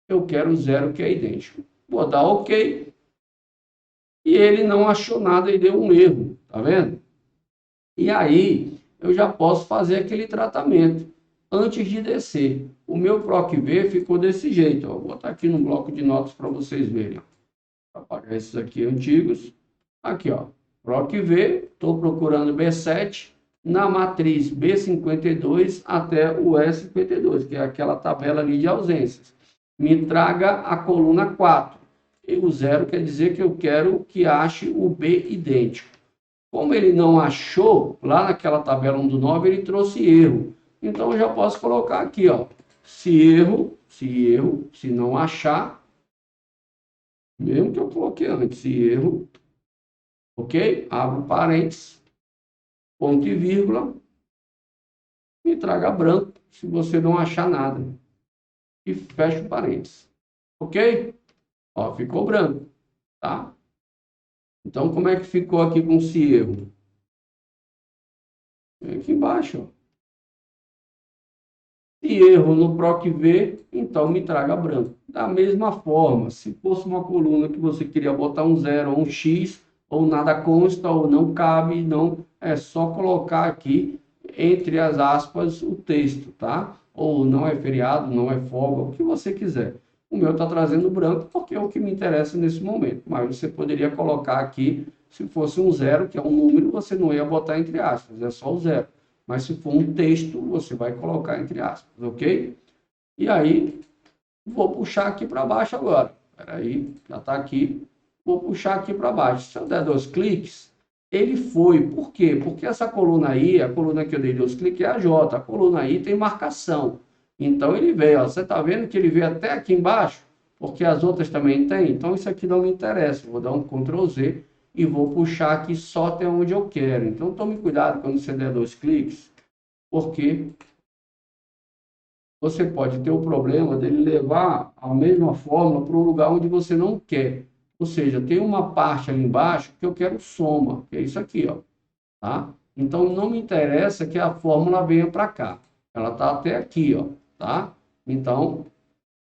[SPEAKER 1] Eu quero o 0 que é idêntico. Vou dar OK. E ele não achou nada e deu um erro, tá vendo? E aí, eu já posso fazer aquele tratamento antes de descer. O meu PROC-V ficou desse jeito. Ó. Vou botar aqui no bloco de notas para vocês verem. Vou apagar esses aqui antigos. Aqui, ó. PROC-V, estou procurando B7 na matriz B52 até o E52, que é aquela tabela ali de ausências. Me traga a coluna 4. E o 0 quer dizer que eu quero que ache o B idêntico. Como ele não achou, lá naquela tabela 1 do 9, ele trouxe erro. Então, eu já posso colocar aqui, ó, se não achar, mesmo que eu coloquei antes, se erro, ok? Abro parênteses, ponto e vírgula, e traga branco, se você não achar nada. E fecho parênteses, ok? Ó, ficou branco, tá? Então, como é que ficou aqui com esse erro? Aqui embaixo, ó. Se erro no PROC-V, então me traga branco. Da mesma forma, se fosse uma coluna que você queria botar um 0 ou um X, ou nada consta, ou não cabe, não, é só colocar aqui, entre as aspas, o texto, tá? Ou não é feriado, não é folga, o que você quiser. O meu está trazendo branco porque é o que me interessa nesse momento. Mas você poderia colocar aqui, se fosse um 0, que é um número, você não ia botar entre aspas, é só o 0. Mas se for um texto, você vai colocar entre aspas, ok? E aí, vou puxar aqui para baixo agora. Espera aí, já está aqui. Vou puxar aqui para baixo. Se eu der 2 cliques, ele foi. Por quê? Porque essa coluna aí, a coluna que eu dei 2 cliques é a J. A coluna aí tem marcação. Então, ele veio. Ó, você está vendo que ele veio até aqui embaixo? Porque as outras também tem. Então, isso aqui não me interessa. Vou dar um Ctrl Z e vou puxar aqui só até onde eu quero. Então, tome cuidado quando você der 2 cliques, porque você pode ter o problema dele levar a mesma fórmula para um lugar onde você não quer. Ou seja, tem uma parte ali embaixo que eu quero soma, que é isso aqui, ó, tá? Então, não me interessa que a fórmula venha para cá. Ela está até aqui, ó, tá? Então,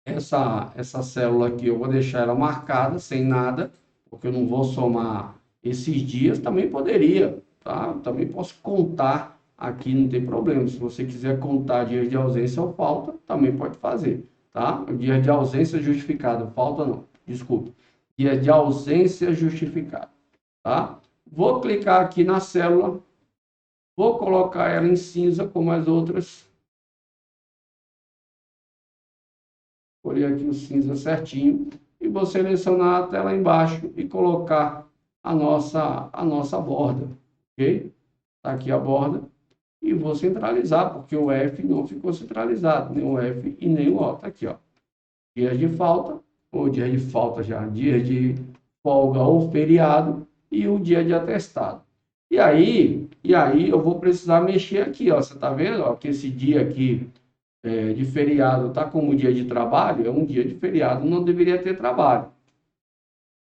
[SPEAKER 1] essa célula aqui, eu vou deixar ela marcada, sem nada, porque eu não vou somar esses dias. Também poderia, tá? Também posso contar aqui, não tem problema. Se você quiser contar dias de ausência ou falta, também pode fazer, tá? Dia de ausência justificado, falta não, desculpe. Dia de ausência justificado, tá? Vou clicar aqui na célula, vou colocar ela em cinza como as outras. Escolher aqui o cinza certinho e vou selecionar a tela embaixo e colocar a nossa borda, ok? Tá aqui a borda e vou centralizar, porque o F não ficou centralizado, nem o F e nem o O. Tá aqui, ó. Dias de falta, ou dias de falta já, dias de folga ou feriado, e o dia de atestado. E aí eu vou precisar mexer aqui, ó. Você está vendo, ó, que esse dia aqui de feriado está como dia de trabalho, é um dia de feriado, não deveria ter trabalho.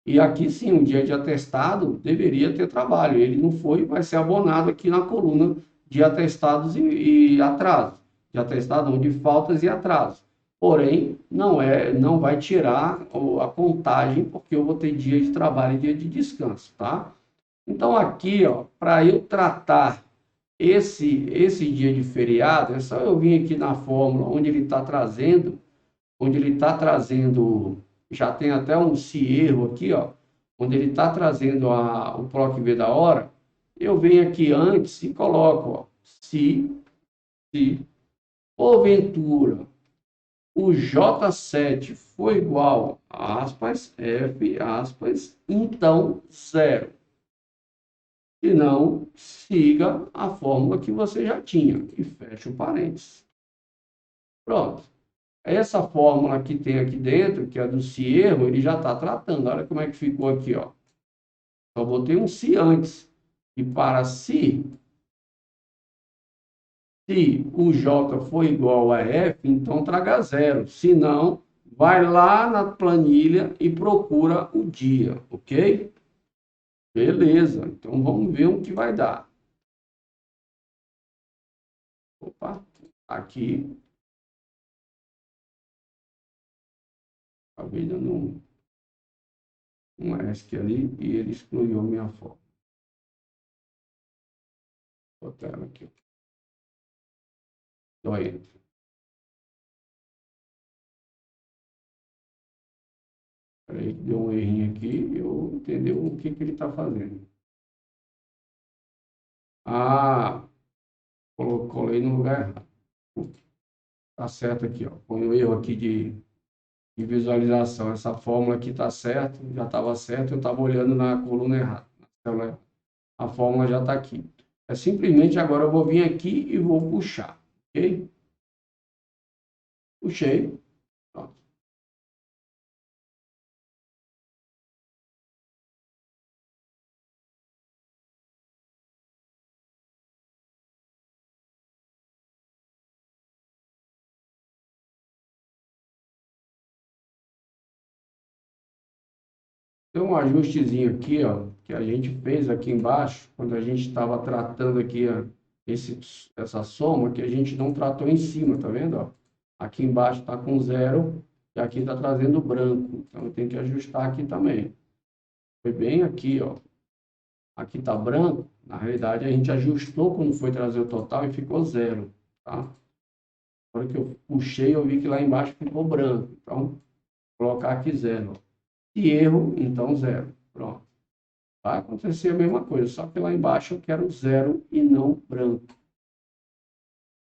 [SPEAKER 1] E aqui sim, um dia de atestado deveria ter trabalho. Ele não foi, vai ser abonado aqui na coluna de atestados e atrasos. De atestado, não, de faltas e atrasos. Porém, não vai tirar a contagem, porque eu vou ter dia de trabalho e dia de descanso, tá? Então, aqui, ó, para eu tratar esse dia de feriado, é só eu vir aqui na fórmula onde ele está trazendo, já tem até um se erro aqui, ó, onde ele está trazendo o PROC V da hora, eu venho aqui antes e coloco, ó, se porventura o J7 for igual a aspas, F, aspas, então zero. Se não, siga a fórmula que você já tinha e fecha o parênteses. Pronto. Essa fórmula que tem aqui dentro, que é do se erro, ele já está tratando. Olha como é que ficou aqui, ó. Só botei um se antes. E para se o J for igual a F, então traga zero. Se não, vai lá na planilha e procura o dia, ok? Beleza, então vamos ver o que vai dar. Opa, aqui. Acabei dando um ESC ali e ele excluiu a minha foto. Vou botar ela aqui. Só entra. Aí deu um errinho aqui, eu entendeu o que ele está fazendo. Ah, colei no lugar errado. Tá certo aqui, ó. Põe o erro aqui de visualização. Essa fórmula aqui tá certo, já estava certo, eu estava olhando na coluna errada. A fórmula já está aqui. É simplesmente agora eu vou vir aqui e vou puxar, ok? Puxei. Pronto. Tem um ajustezinho aqui, ó, que a gente fez aqui embaixo, quando a gente estava tratando aqui ó, essa soma, que a gente não tratou em cima, tá vendo? Ó? Aqui embaixo está com zero e aqui está trazendo branco. Então, eu tenho que ajustar aqui também. Foi bem aqui, ó. Aqui está branco. Na realidade, a gente ajustou quando foi trazer o total e ficou zero, tá? Na hora que eu puxei, eu vi que lá embaixo ficou branco. Então, vou colocar aqui zero. E erro, então zero. Pronto. Vai acontecer a mesma coisa, só que lá embaixo eu quero zero e não branco.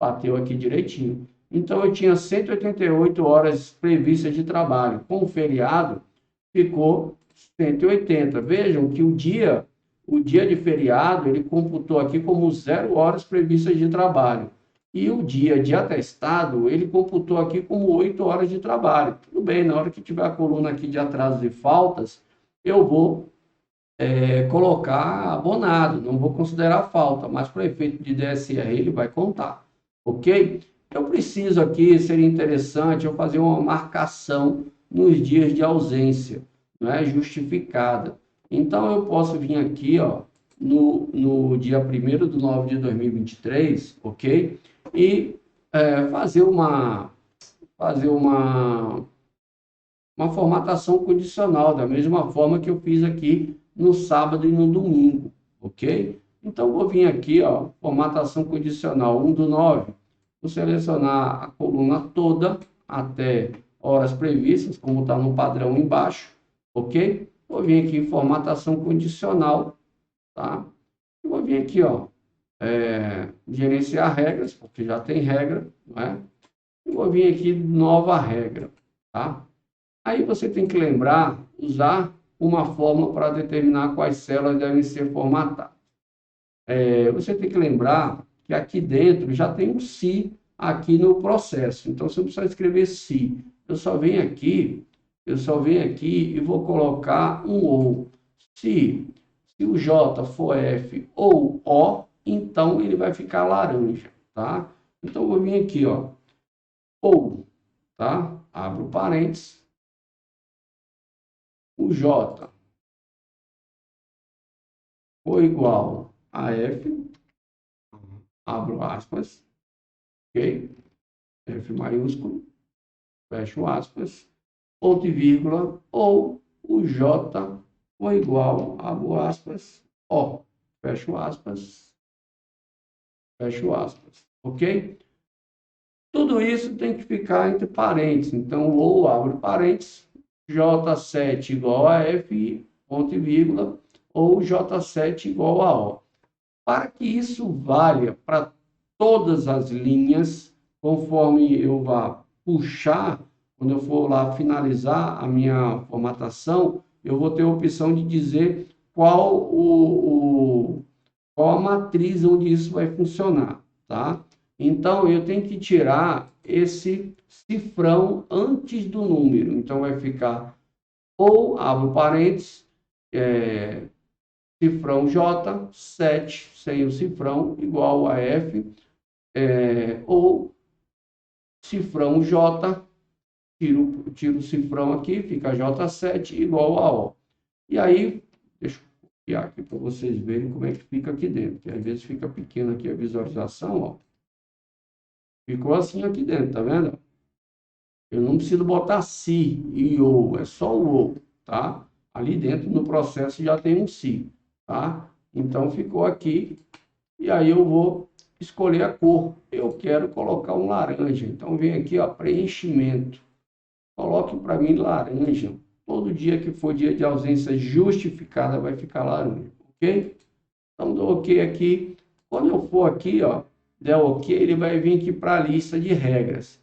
[SPEAKER 1] Bateu aqui direitinho. Então, eu tinha 188 horas previstas de trabalho. Com o feriado, ficou 180. Vejam que o dia de feriado, ele computou aqui como 0 horas previstas de trabalho. E o dia de atestado, ele computou aqui como 8 horas de trabalho. Tudo bem, na hora que tiver a coluna aqui de atrasos e faltas, eu vou colocar abonado, não vou considerar falta, mas para o efeito de DSR ele vai contar, ok? Eu preciso aqui, seria interessante eu fazer uma marcação nos dias de ausência, não é justificada. Então, eu posso vir aqui, ó, no dia 1º de 9 de 2023, ok? E fazer uma formatação condicional, da mesma forma que eu fiz aqui no sábado e no domingo, ok? Então, vou vir aqui, ó, formatação condicional 1 do 9, vou selecionar a coluna toda até horas previstas, como está no padrão embaixo, ok? Vou vir aqui em formatação condicional, tá? Vou vir aqui, ó, gerenciar regras, porque já tem regra, não é? E vou vir aqui, nova regra, tá? Aí você tem que lembrar, usar uma fórmula para determinar quais células devem ser formatadas. Você tem que lembrar que aqui dentro já tem um se aqui no processo. Então, você não precisa escrever se. Eu só venho aqui e vou colocar um ou. Se Se o J for F ou O, então ele vai ficar laranja, tá? Então, eu vou vir aqui, ó, ou, tá? Abro parênteses, o J for igual a F, abro aspas, ok? F maiúsculo, fecho aspas, ponto e vírgula, ou o J for igual, abro aspas, O, fecho aspas, ok? Tudo isso tem que ficar entre parênteses, então, ou abre parênteses, J7 igual a F, ponto e vírgula, ou J7 igual a O. Para que isso valha para todas as linhas, conforme eu vá puxar, quando eu for lá finalizar a minha formatação, eu vou ter a opção de dizer qual a matriz onde isso vai funcionar, tá? Então, eu tenho que tirar esse cifrão antes do número. Então, vai ficar ou, abro parênteses, cifrão J, 7 sem o cifrão, igual a F, ou cifrão J, tiro o cifrão aqui, fica J7 igual a O. E aí, deixa eu copiar aqui para vocês verem como é que fica aqui dentro, porque às vezes fica pequeno aqui a visualização, ó. Ficou assim aqui dentro, tá vendo? Eu não preciso botar si e ou, é só o ou, tá? Ali dentro no processo já tem um si, tá? Então ficou aqui, e aí eu vou escolher a cor. Eu quero colocar um laranja, então vem aqui, ó, preenchimento. Coloque para mim laranja. Todo dia que for dia de ausência justificada vai ficar laranja, ok? Então dou ok aqui. Quando eu for aqui, ó, der ok, ele vai vir aqui para a lista de regras.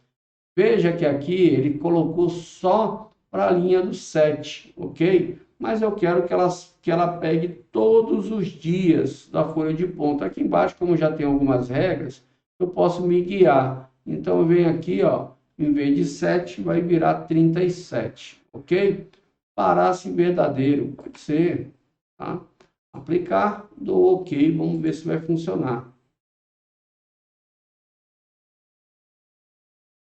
[SPEAKER 1] Veja que aqui ele colocou só para a linha do 7, ok? Mas eu quero que ela pegue todos os dias da folha de ponta. Aqui embaixo, como já tem algumas regras, eu posso me guiar. Então, eu venho aqui, ó, em vez de 7, vai virar 37, ok? Paráse verdadeiro, pode ser, tá? Aplicar, dou ok, vamos ver se vai funcionar.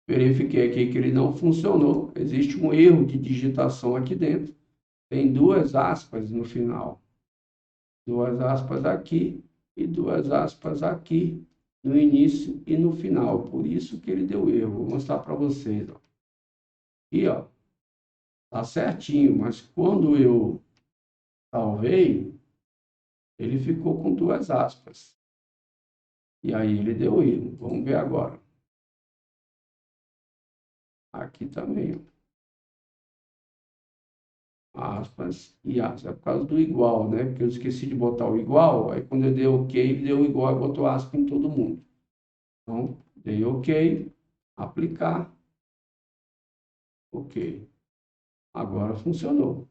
[SPEAKER 1] Verifiquei aqui que ele não funcionou. Existe um erro de digitação aqui dentro. Tem duas aspas no final. Duas aspas aqui e duas aspas aqui no início e no final. Por isso que ele deu erro. Vou mostrar para vocês. Ó. Aqui, ó, tá certinho, mas quando eu salvei, ele ficou com duas aspas. E aí ele deu erro. Vamos ver agora. Aqui também, ó. Aspas e aspas. É por causa do igual, né? Porque eu esqueci de botar o igual, aí quando eu dei ok, ele deu igual e botou aspas em todo mundo. Então, dei ok, aplicar, ok. Agora funcionou.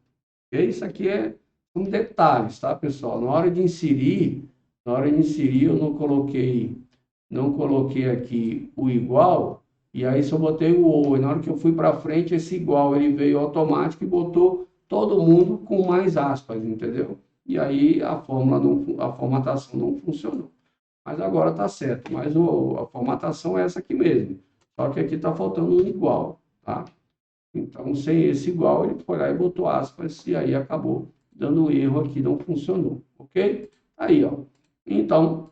[SPEAKER 1] E isso aqui é um detalhe, tá, pessoal? Na hora de inserir eu não coloquei aqui o igual, e aí só botei o ou. E na hora que eu fui para frente, esse igual ele veio automático e botou todo mundo com mais aspas, entendeu? E aí a formatação não funcionou. Mas agora está certo. Mas a formatação é essa aqui mesmo. Só que aqui está faltando um igual, tá? Então, sem esse igual, ele foi lá e botou aspas e aí acabou dando erro aqui, não funcionou, ok? Aí, ó. Então,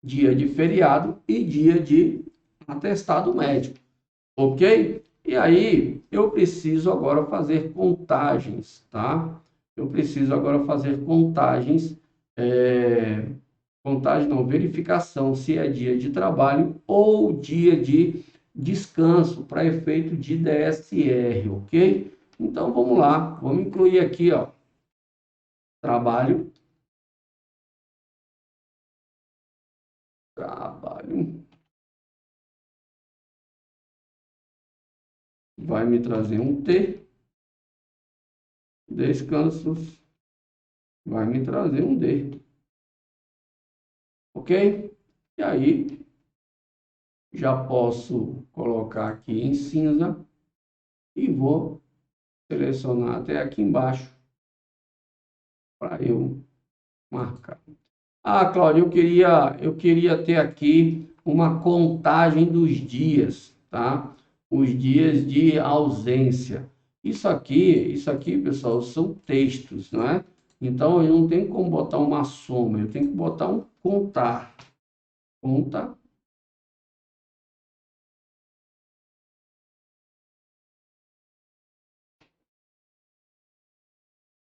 [SPEAKER 1] dia de feriado e dia de atestado médico, ok? E aí, eu preciso agora fazer contagens, tá? Eu preciso agora fazer contagens, contagem não, verificação se é dia de trabalho ou dia de descanso para efeito de DSR, ok? Então, vamos lá, vamos incluir aqui, ó, trabalho, vai me trazer um T, descansos, vai me trazer um D, ok? E aí, já posso colocar aqui em cinza e vou selecionar até aqui embaixo para eu marcar. Ah, Cláudio, eu queria ter aqui uma contagem dos dias, tá? Os dias de ausência. Isso aqui, pessoal, são textos, não é? Então, eu não tenho como botar uma soma, eu tenho que botar um contar. Conta.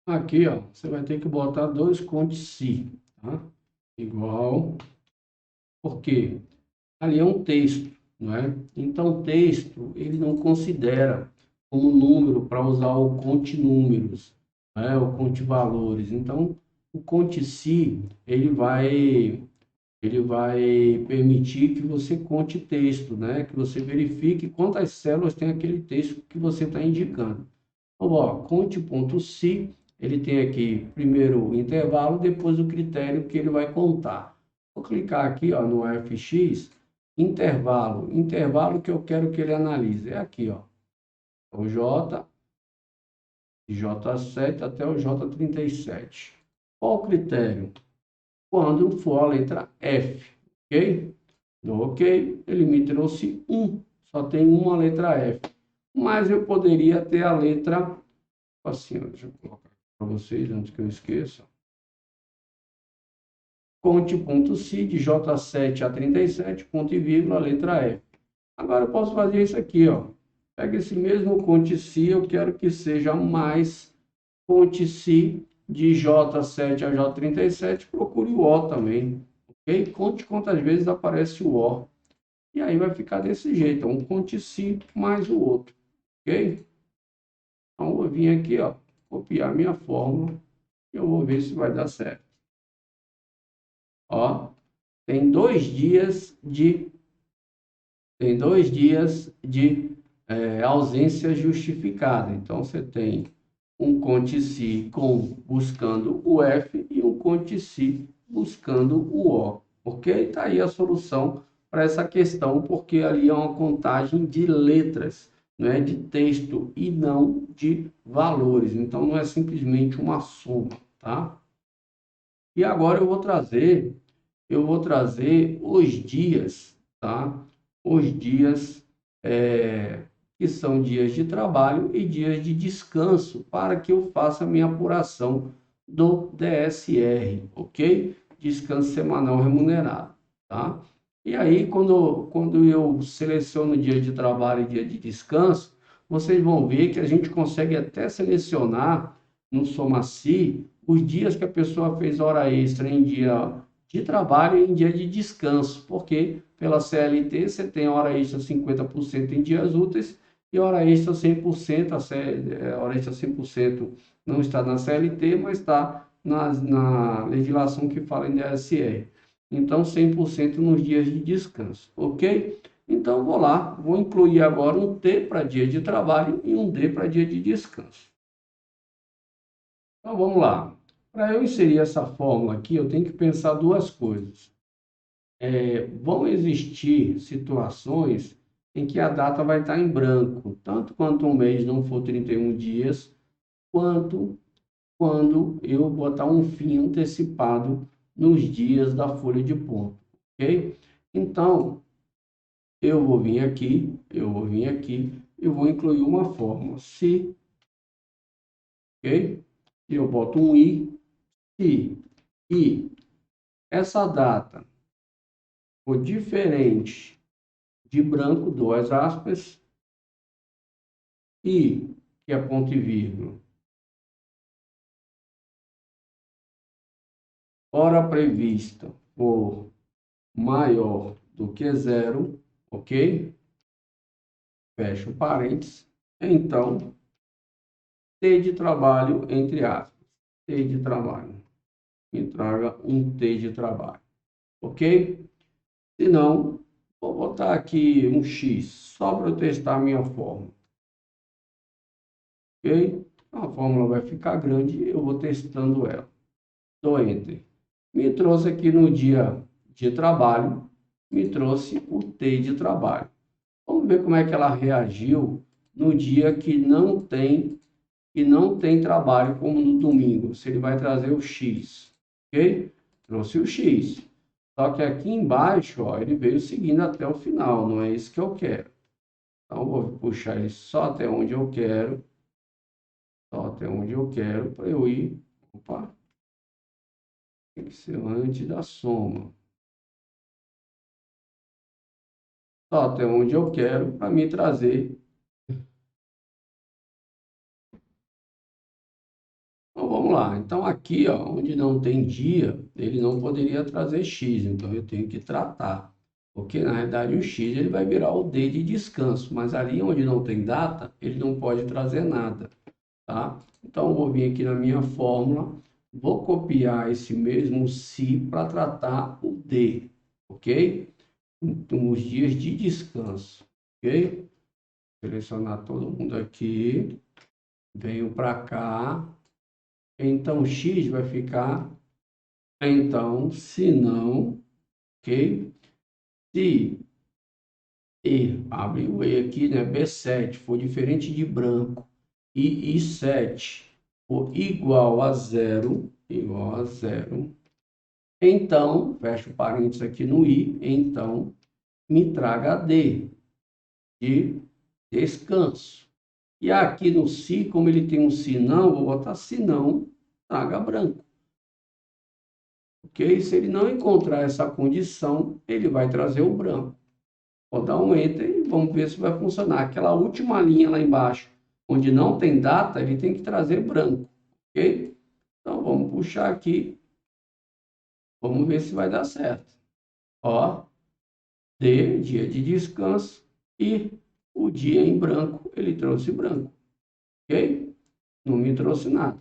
[SPEAKER 1] Aqui, ó, você vai ter que botar dois conte-se, tá? Igual, porque ali é um texto, não é? Então, texto, ele não considera como número para usar o conte números, né? O conte valores. Então, o conte-se, ele vai permitir que você conte texto, né? Que você verifique quantas células tem aquele texto que você está indicando. Então, ó, conte.se, ele tem aqui primeiro o intervalo, depois o critério que ele vai contar. Vou clicar aqui, ó, no FX, intervalo que eu quero que ele analise. É aqui, ó, o J, J7 até o J37. Qual o critério? Quando for a letra F, ok? No ok, ele me trouxe 1, só tem uma letra F. Mas eu poderia ter a letra, assim, ó, deixa eu colocar para vocês antes que eu esqueça. Conte.se de J7 a 37, ponto e vírgula, letra F. Agora eu posso fazer isso aqui, ó. Pega esse mesmo conte.se, eu quero que seja mais conte.se de J7 a J37, procure o O também, ok? Conte quantas vezes aparece o O. E aí vai ficar desse jeito, um conte.se mais o outro, ok? Então, eu vou vir aqui, ó, copiar minha fórmula e eu vou ver se vai dar certo. Ó, tem 2 dias de ausência justificada. Então, você tem um conte-se buscando o F e um conte-se buscando o O. Ok? Está aí a solução para essa questão, porque ali é uma contagem de letras, não é de texto e não de valores. Então, não é simplesmente uma soma, tá? E agora eu vou trazer os dias, tá? Os dias que são dias de trabalho e dias de descanso, para que eu faça a minha apuração do DSR, ok? Descanso semanal remunerado, tá? E aí, quando eu seleciono dia de trabalho e dia de descanso, vocês vão ver que a gente consegue até selecionar no Somaci os dias que a pessoa fez hora extra em dia de trabalho e em dia de descanso, porque pela CLT você tem hora extra 50% em dias úteis e hora extra 100%, hora extra 100% não está na CLT, mas está na legislação que fala em DSR. Então, 100% nos dias de descanso, ok? Então, vou lá, vou incluir agora um T para dia de trabalho e um D para dia de descanso. Então, vamos lá. Para eu inserir essa fórmula aqui, eu tenho que pensar duas coisas. Vão existir situações em que a data vai estar em branco, tanto quanto um mês não for 31 dias, quanto quando eu botar um fim antecipado nos dias da folha de ponto, ok? Então, eu vou vir aqui, eu vou incluir uma fórmula, se, ok? Eu boto um se essa data for diferente de branco, duas aspas, e que é ponto e vírgula, hora prevista for maior do que zero, ok? Fecha o parênteses. Então, T de trabalho, entre aspas, T de trabalho. Me traga um T de trabalho, ok? Se não, vou botar aqui um X, só para eu testar a minha fórmula, ok? A fórmula vai ficar grande, eu vou testando ela. Dou Enter. Me trouxe aqui no dia de trabalho, me trouxe o T de trabalho. Vamos ver como é que ela reagiu no dia que não tem trabalho, como no domingo. Se ele vai trazer o X. ok? Trouxe o X. Só que aqui embaixo, ó, ele veio seguindo até o final, não é isso que eu quero. Então, eu vou puxar ele só até onde eu quero, para eu ir. Opa, tem que ser antes da soma. Só até onde eu quero para me trazer. Então, vamos lá. Então, aqui, ó, onde não tem dia, ele não poderia trazer X, então eu tenho que tratar. Porque, na realidade, o X ele vai virar o D de descanso, mas ali onde não tem data, ele não pode trazer nada, tá? Então, eu vou vir aqui na minha fórmula, vou copiar esse mesmo si para tratar o D, ok? Então, os dias de descanso, ok? Selecionar todo mundo aqui, venho para cá, então x vai ficar, então, se não, ok? Se E, abre o E aqui, né? B7 for diferente de branco e I7 for igual a zero, então, fecha o parênteses aqui no I, então, me traga D de descanso. E aqui no se, como ele tem um se não, vou botar se não, traga branco. Ok? Se ele não encontrar essa condição, ele vai trazer o branco. Vou dar um Enter e vamos ver se vai funcionar. Aquela última linha lá embaixo, onde não tem data, ele tem que trazer branco. Ok? Então, vamos puxar aqui. Vamos ver se vai dar certo. Ó, D, dia de descanso, e o dia em branco, ele trouxe branco. Ok? Não me trouxe nada.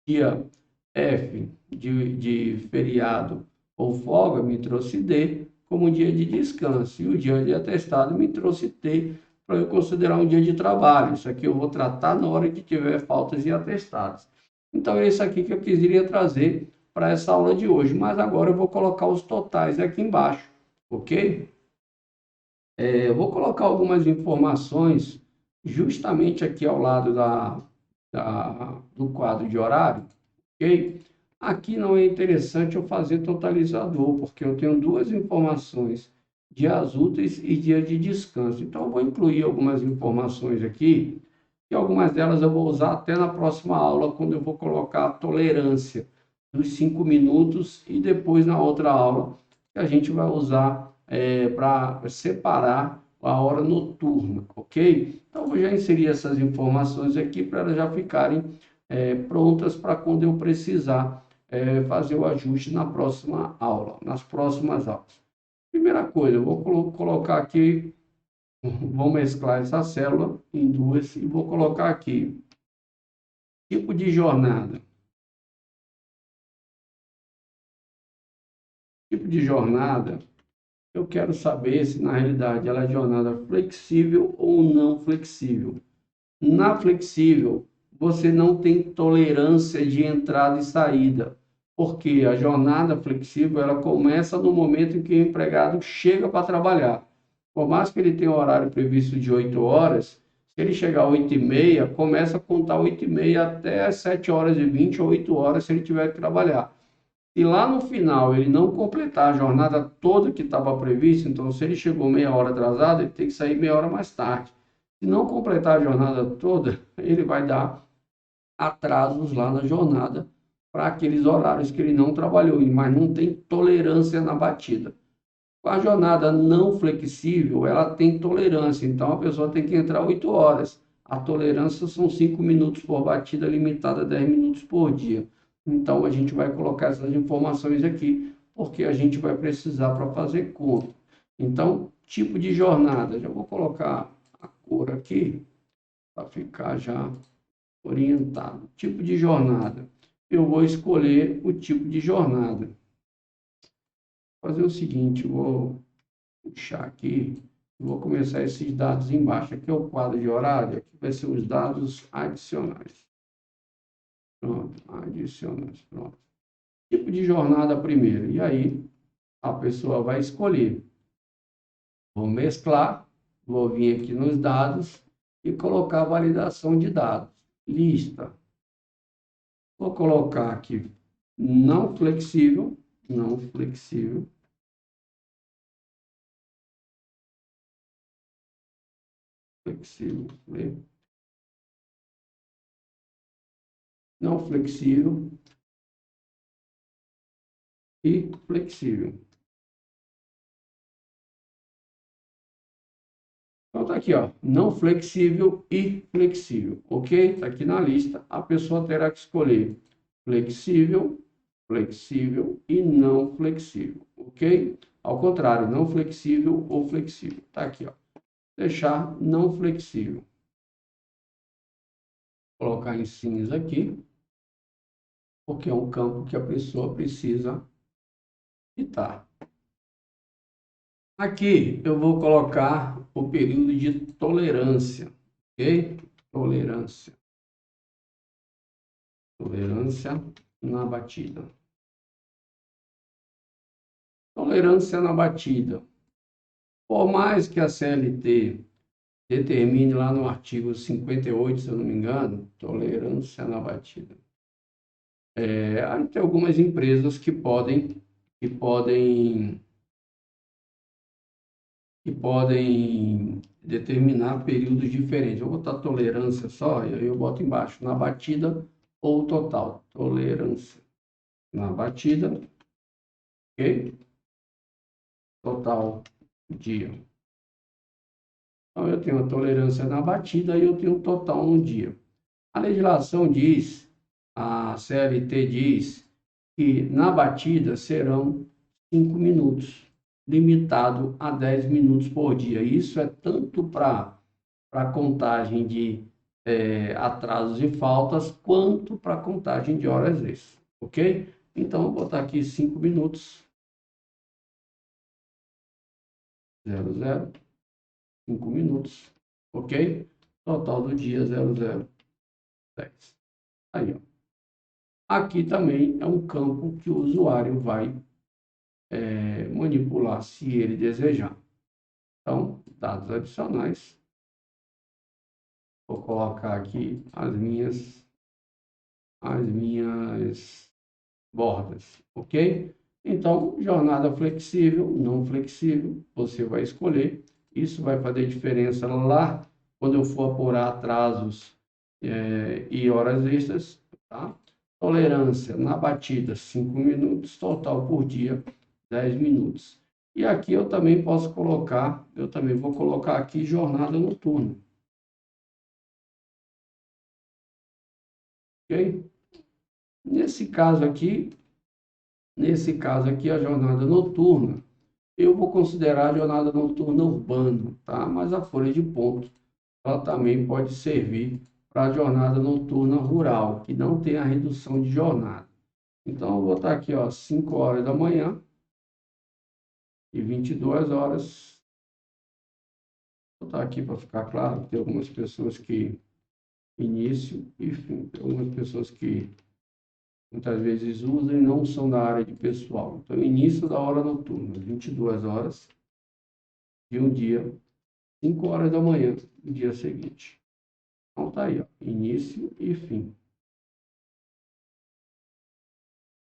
[SPEAKER 1] Dia F de feriado ou folga me trouxe D como um dia de descanso. E o dia de atestado me trouxe T para eu considerar um dia de trabalho. Isso aqui eu vou tratar na hora que tiver faltas e atestados. Então, é isso aqui que eu queria trazer para essa aula de hoje. Mas agora eu vou colocar os totais aqui embaixo, ok? Eu vou colocar algumas informações justamente aqui ao lado do quadro de horário, ok? Aqui não é interessante eu fazer totalizador, porque eu tenho duas informações, dias úteis e dia de descanso. Então, eu vou incluir algumas informações aqui, e algumas delas eu vou usar até na próxima aula, quando eu vou colocar a tolerância dos 5 minutos, e depois na outra aula, que a gente vai usar para separar a hora noturna, ok? Então, eu vou já inserir essas informações aqui para elas já ficarem prontas para quando eu precisar fazer o ajuste na próxima aula, nas próximas aulas. Primeira coisa, eu vou colocar aqui, vou mesclar essa célula em duas e vou colocar aqui tipo de jornada. Tipo de jornada, eu quero saber se na realidade ela é jornada flexível ou não flexível. Na flexível, você não tem tolerância de entrada e saída, porque a jornada flexível ela começa no momento em que o empregado chega para trabalhar. Por mais que ele tenha um horário previsto de 8 horas, se ele chegar às 8h30, começa a contar 8h30 até as 7h20 ou 8 horas se ele tiver que trabalhar. Se lá no final ele não completar a jornada toda que estava prevista, então se ele chegou meia hora atrasado, ele tem que sair meia hora mais tarde. Se não completar a jornada toda, ele vai dar atrasos lá na jornada para aqueles horários que ele não trabalhou, mas não tem tolerância na batida. A jornada não flexível, ela tem tolerância, então a pessoa tem que entrar 8 horas. A tolerância são 5 minutos por batida, limitada a 10 minutos por dia. Então, a gente vai colocar essas informações aqui, porque a gente vai precisar para fazer conta. Então, tipo de jornada, já vou colocar a cor aqui, para ficar já orientado. Tipo de jornada, eu vou escolher o tipo de jornada. Vou fazer o seguinte, vou puxar aqui, vou começar esses dados embaixo. Aqui é o quadro de horário, aqui vai ser os dados adicionais. Pronto, adicionais, pronto. Tipo de jornada primeiro, e aí a pessoa vai escolher. Vou mesclar, vou vir aqui nos dados e colocar a validação de dados. Lista. Vou colocar aqui não flexível, não flexível, flexível, não flexível e flexível. Então tá aqui, ó, não flexível e flexível, ok? Tá aqui na lista, a pessoa terá que escolher flexível, flexível e não flexível, ok? Ao contrário, não flexível ou flexível. Tá aqui, ó. Deixar não flexível. Vou colocar em cinza aqui, porque é um campo que a pessoa precisa editar. Aqui eu vou colocar o período de tolerância, ok? Tolerância. Tolerância na batida. Tolerância na batida. Por mais que a CLT determine lá no artigo 58, se eu não me engano, tolerância na batida. Tem algumas empresas que podem, que podem determinar períodos diferentes. Eu vou botar tolerância só, e aí eu boto embaixo, na batida ou total. Tolerância na batida, ok? Total dia. Então, eu tenho a tolerância na batida e eu tenho o total no dia. A legislação diz, a CLT diz, que na batida serão 5 minutos, limitado a 10 minutos por dia. Isso é tanto para contagem de atrasos e faltas, quanto para contagem de horas extras, ok? Então, eu vou botar aqui 5 minutos, 00, 5 minutos, ok? Total do dia, 0010. Aí, ó. Aqui também é um campo que o usuário vai manipular se ele desejar. Então, dados adicionais. Vou colocar aqui as minhas bordas, ok? Então, jornada flexível, não flexível, você vai escolher. Isso vai fazer diferença lá quando eu for apurar atrasos e horas extras, tá? Tolerância na batida, 5 minutos, total por dia, 10 minutos. E aqui eu também posso colocar, eu também vou colocar aqui jornada noturna, ok? Nesse caso aqui, a jornada noturna, eu vou considerar a jornada noturna urbana, tá? Mas a folha de ponto, ela também pode servir para a jornada noturna rural, que não tem a redução de jornada. Então, eu vou botar aqui, ó, 5 horas da manhã e 22 horas. Vou botar aqui para ficar claro, tem algumas pessoas que início e fim, tem algumas pessoas que muitas vezes usam e não são da área de pessoal. Então, início da hora noturna, 22 horas de um dia, 5 horas da manhã do dia seguinte. Então, tá aí, ó, início e fim.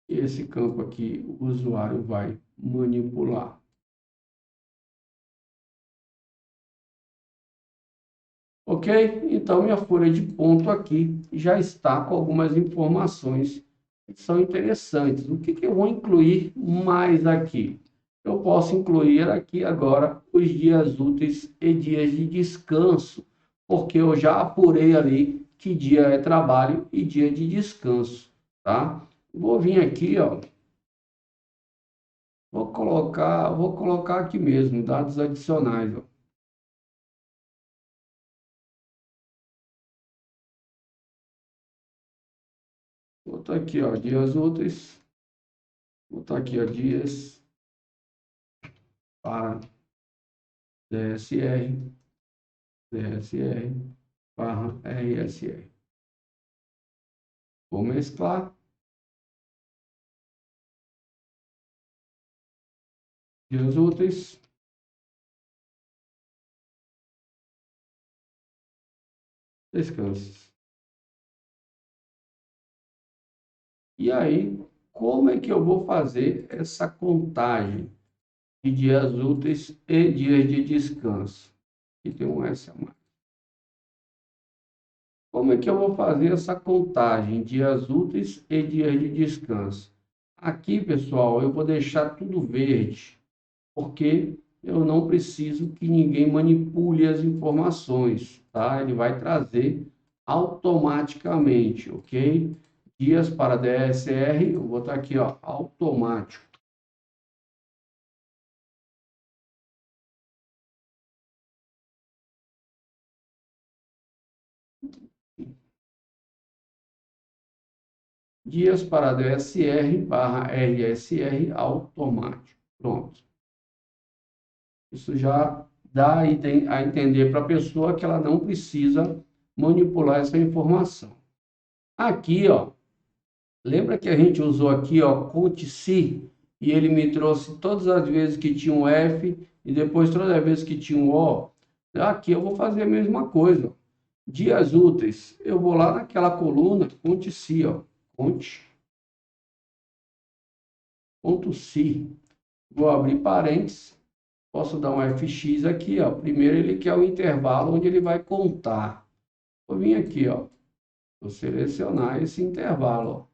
[SPEAKER 1] E esse campo aqui, o usuário vai manipular. Ok? Então, minha folha de ponto aqui já está com algumas informações que são interessantes. O que eu vou incluir mais aqui? Eu posso incluir aqui agora os dias úteis e dias de descanso, porque eu já apurei ali que dia é trabalho e dia de descanso, tá? Vou vir aqui, ó, vou colocar aqui mesmo, dados adicionais, ó. Vou botar aqui, ó, dias úteis, vou botar aqui, ó, dias para DSR, DSR barra RSR. Vou mesclar. Dias úteis. Descansos. E aí, como é que eu vou fazer essa contagem de dias úteis e dias de descanso? Aqui tem um S a mais. Como é que eu vou fazer essa contagem, dias úteis e dias de descanso? Aqui, pessoal, eu vou deixar tudo verde, porque eu não preciso que ninguém manipule as informações, tá? Ele vai trazer automaticamente, ok? Dias para DSR, eu vou botar aqui, ó, automático. Dias para DSR barra RSR automático. Pronto. Isso já dá a entender para a pessoa que ela não precisa manipular essa informação. Aqui, ó, lembra que a gente usou aqui, ó, conte-se, e ele me trouxe todas as vezes que tinha um F e depois todas as vezes que tinha um O. Aqui eu vou fazer a mesma coisa. Dias úteis, eu vou lá naquela coluna, conte-se, ó, conte, ponto se. Vou abrir parênteses. Posso dar um FX aqui, ó. Primeiro ele quer o intervalo onde ele vai contar. Vou vir aqui, ó. Vou selecionar esse intervalo, ó.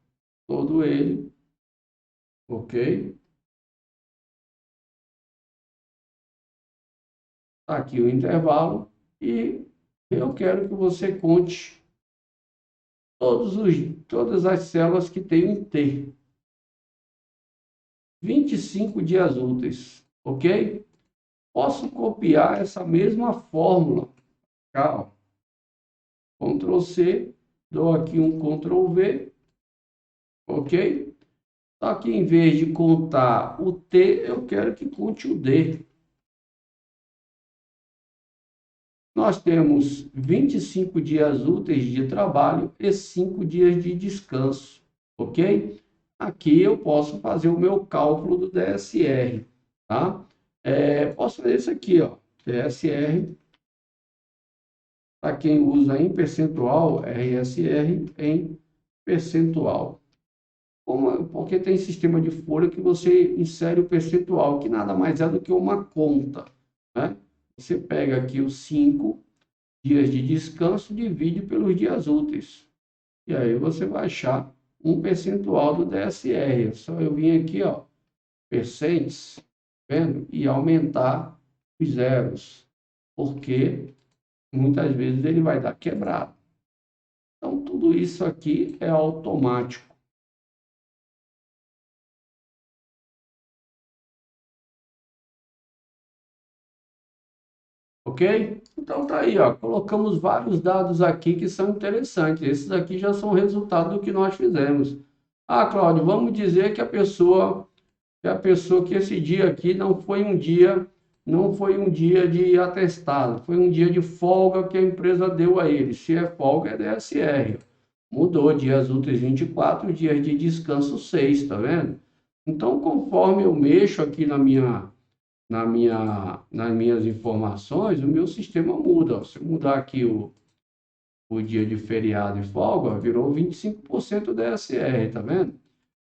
[SPEAKER 1] Todo ele. Ok? Tá aqui o intervalo. E eu quero que você conte todas as células que tem um T. 25 dias úteis. Ok? Posso copiar essa mesma fórmula. Cá, ó. Ctrl C. Dou aqui um Ctrl V. Ok? Só que em vez de contar o T, eu quero que conte o D. Nós temos 25 dias úteis de trabalho e 5 dias de descanso, ok? Aqui eu posso fazer o meu cálculo do DSR, tá? Posso fazer isso aqui, ó, DSR, para quem usa em percentual, RSR em percentual. Porque tem sistema de folha que você insere o percentual, que nada mais é do que uma conta, né? Você pega aqui os 5 dias de descanso, divide pelos dias úteis. E aí você vai achar um percentual do DSR. É só eu vir aqui, ó, percents, vendo? E aumentar os zeros, porque muitas vezes ele vai dar quebrado. Então, tudo isso aqui é automático. Ok? Então tá aí, ó. Colocamos vários dados aqui que são interessantes. Esses aqui já são resultado do que nós fizemos. Ah, Cláudio, vamos dizer que esse dia aqui não foi um dia de atestado, foi um dia de folga que a empresa deu a ele. Se é folga, é DSR. Mudou, dias úteis 24, dias de descanso 6, tá vendo? Então, conforme eu mexo aqui nas minhas informações, o meu sistema muda. Se eu mudar aqui o dia de feriado e folga, virou 25% DSR, tá vendo?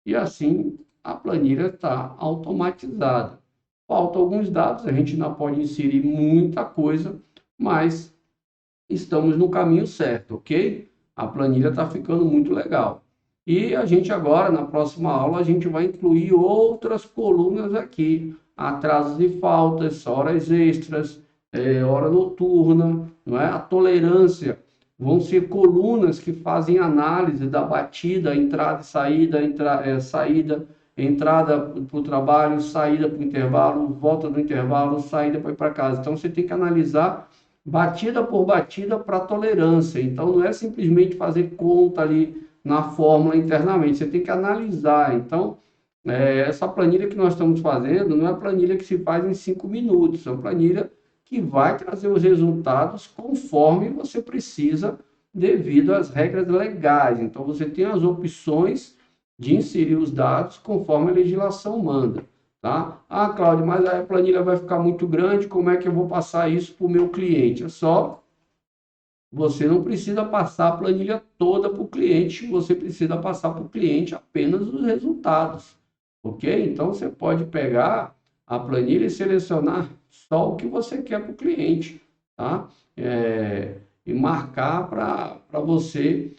[SPEAKER 1] E assim a planilha está automatizada. Faltam alguns dados, a gente ainda pode inserir muita coisa, mas estamos no caminho certo, ok? A planilha está ficando muito legal. E a gente agora, na próxima aula, a gente vai incluir outras colunas aqui, atrasos e faltas, horas extras, hora noturna, não é? A tolerância. Vão ser colunas que fazem análise da batida, entrada e saída, saída, entrada para o trabalho, saída para o intervalo, volta do intervalo, saída para ir para casa. Então, você tem que analisar batida por batida para tolerância. Então, não é simplesmente fazer conta ali na fórmula internamente, você tem que analisar. Então, essa planilha que nós estamos fazendo não é planilha que se faz em 5 minutos, é uma planilha que vai trazer os resultados conforme você precisa, devido às regras legais. Então, você tem as opções de inserir os dados conforme a legislação manda. Tá? Ah, Cláudio, mas a planilha vai ficar muito grande, como é que eu vou passar isso para o meu cliente? É só você não precisa passar a planilha toda para o cliente, você precisa passar para o cliente apenas os resultados, ok? Então, você pode pegar a planilha e selecionar só o que você quer para o cliente, tá? E marcar para você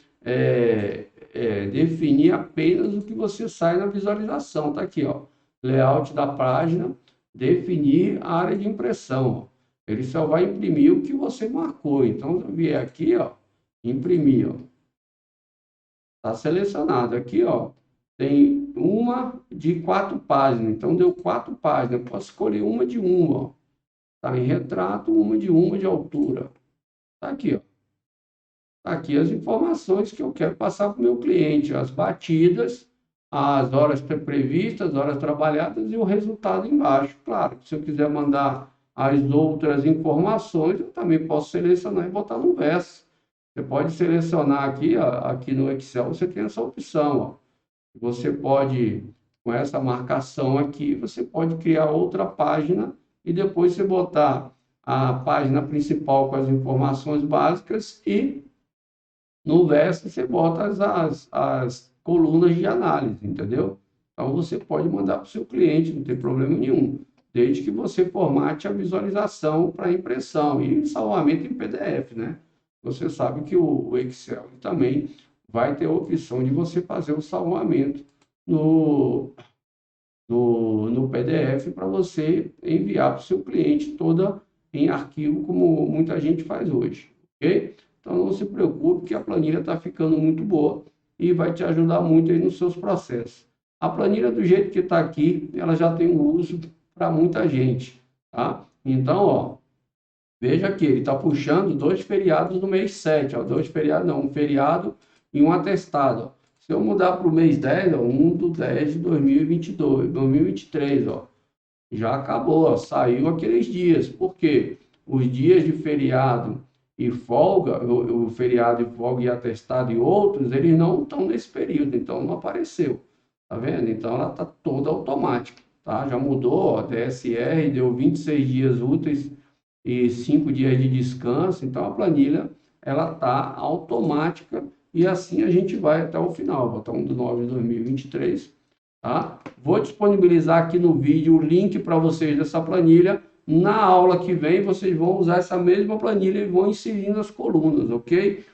[SPEAKER 1] definir apenas o que você sai na visualização. Tá aqui, ó, layout da página, definir a área de impressão, ó. Ele só vai imprimir o que você marcou. Então, se eu vier aqui, ó, imprimir, ó, tá selecionado aqui, ó, tem uma de 4 páginas. Então, deu 4 páginas. Eu posso escolher uma de uma, ó. Tá em retrato, uma de altura. Tá aqui, ó. Tá aqui as informações que eu quero passar para o meu cliente, as batidas, as horas previstas, as horas trabalhadas e o resultado embaixo. Claro, se eu quiser mandar as outras informações, eu também posso selecionar e botar no verso. Você pode selecionar aqui, ó, aqui no Excel, você tem essa opção, ó. Você pode, com essa marcação aqui, você pode criar outra página e depois você botar a página principal com as informações básicas e no verso você bota as colunas de análise, entendeu? Então você pode mandar para o seu cliente, não tem problema nenhum, desde que você formate a visualização para impressão e salvamento em PDF, né? Você sabe que o Excel também vai ter a opção de você fazer o salvamento no PDF para você enviar para o seu cliente toda em arquivo, como muita gente faz hoje, ok? Então não se preocupe que a planilha está ficando muito boa e vai te ajudar muito aí nos seus processos. A planilha do jeito que está aqui, ela já tem um uso para muita gente, tá? Então, ó, veja que ele está puxando 2 feriados no mês 7, ó, 2 feriados não, um feriado e um atestado, ó. Se eu mudar para o mês 10, ó, 1/10 de 2022, 2023, ó, já acabou, ó, saiu aqueles dias. Por quê? Os dias de feriado e folga, o feriado e folga e atestado e outros, eles não estão nesse período, então não apareceu. Tá vendo? Então ela está toda automática, tá? Já mudou, ó, DSR deu 26 dias úteis e 5 dias de descanso, então a planilha ela está automática e assim a gente vai até o final. Vou botar 1/9 de 2023, tá? Vou disponibilizar aqui no vídeo o link para vocês dessa planilha. Na aula que vem vocês vão usar essa mesma planilha e vão inserir nas colunas, ok?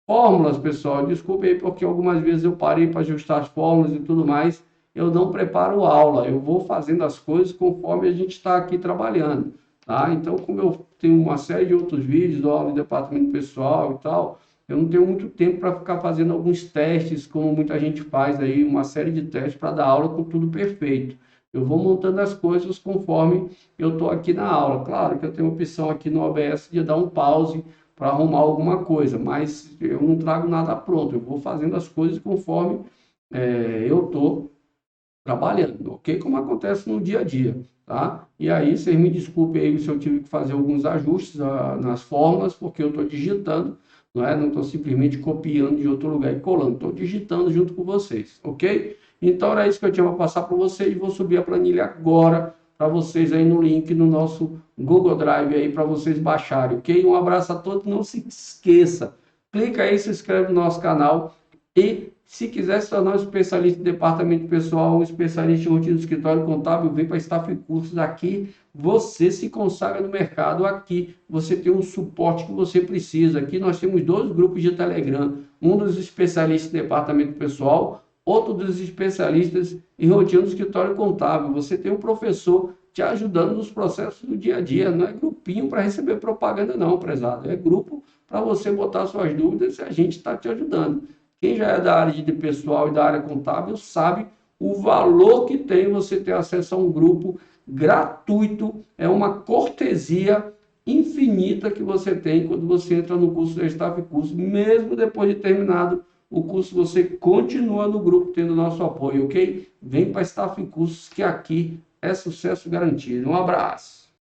[SPEAKER 1] Fórmulas, pessoal, desculpe aí porque algumas vezes eu parei para ajustar as fórmulas e tudo mais. Eu não preparo aula, eu vou fazendo as coisas conforme a gente está aqui trabalhando, tá? Então, como eu tenho uma série de outros vídeos, dou aula em departamento pessoal e tal, eu não tenho muito tempo para ficar fazendo alguns testes, como muita gente faz aí, uma série de testes para dar aula com tudo perfeito. Eu vou montando as coisas conforme eu estou aqui na aula. Claro que eu tenho a opção aqui no OBS de dar um pause para arrumar alguma coisa, mas eu não trago nada pronto, eu vou fazendo as coisas conforme eu estou trabalhando, ok? Como acontece no dia a dia, tá? E aí, vocês me desculpem aí se eu tive que fazer alguns ajustes nas fórmulas, porque eu estou digitando, não é? Não estou simplesmente copiando de outro lugar e colando, estou digitando junto com vocês, ok? Então, era isso que eu tinha para passar para vocês, vou subir a planilha agora para vocês aí no link no nosso Google Drive aí para vocês baixarem, ok? Um abraço a todos, não se esqueça, clica aí, se inscreve no nosso canal e se quiser se tornar um especialista em departamento pessoal, um especialista em rotina do escritório contábil, vem para Staff Cursos aqui, você se consagra no mercado, aqui você tem um suporte que você precisa. Aqui nós temos 2 grupos de Telegram, um dos especialistas em departamento pessoal, outro dos especialistas em rotina do escritório contábil. Você tem um professor te ajudando nos processos do dia a dia, não é grupinho para receber propaganda não, prezado, é grupo para você botar suas dúvidas e a gente está te ajudando. Quem já é da área de pessoal e da área contábil sabe o valor que tem você ter acesso a um grupo gratuito, é uma cortesia infinita que você tem quando você entra no curso da Staff Curso, mesmo depois de terminado o curso, você continua no grupo tendo nosso apoio, ok? Vem para Staff Cursos que aqui é sucesso garantido. Um abraço!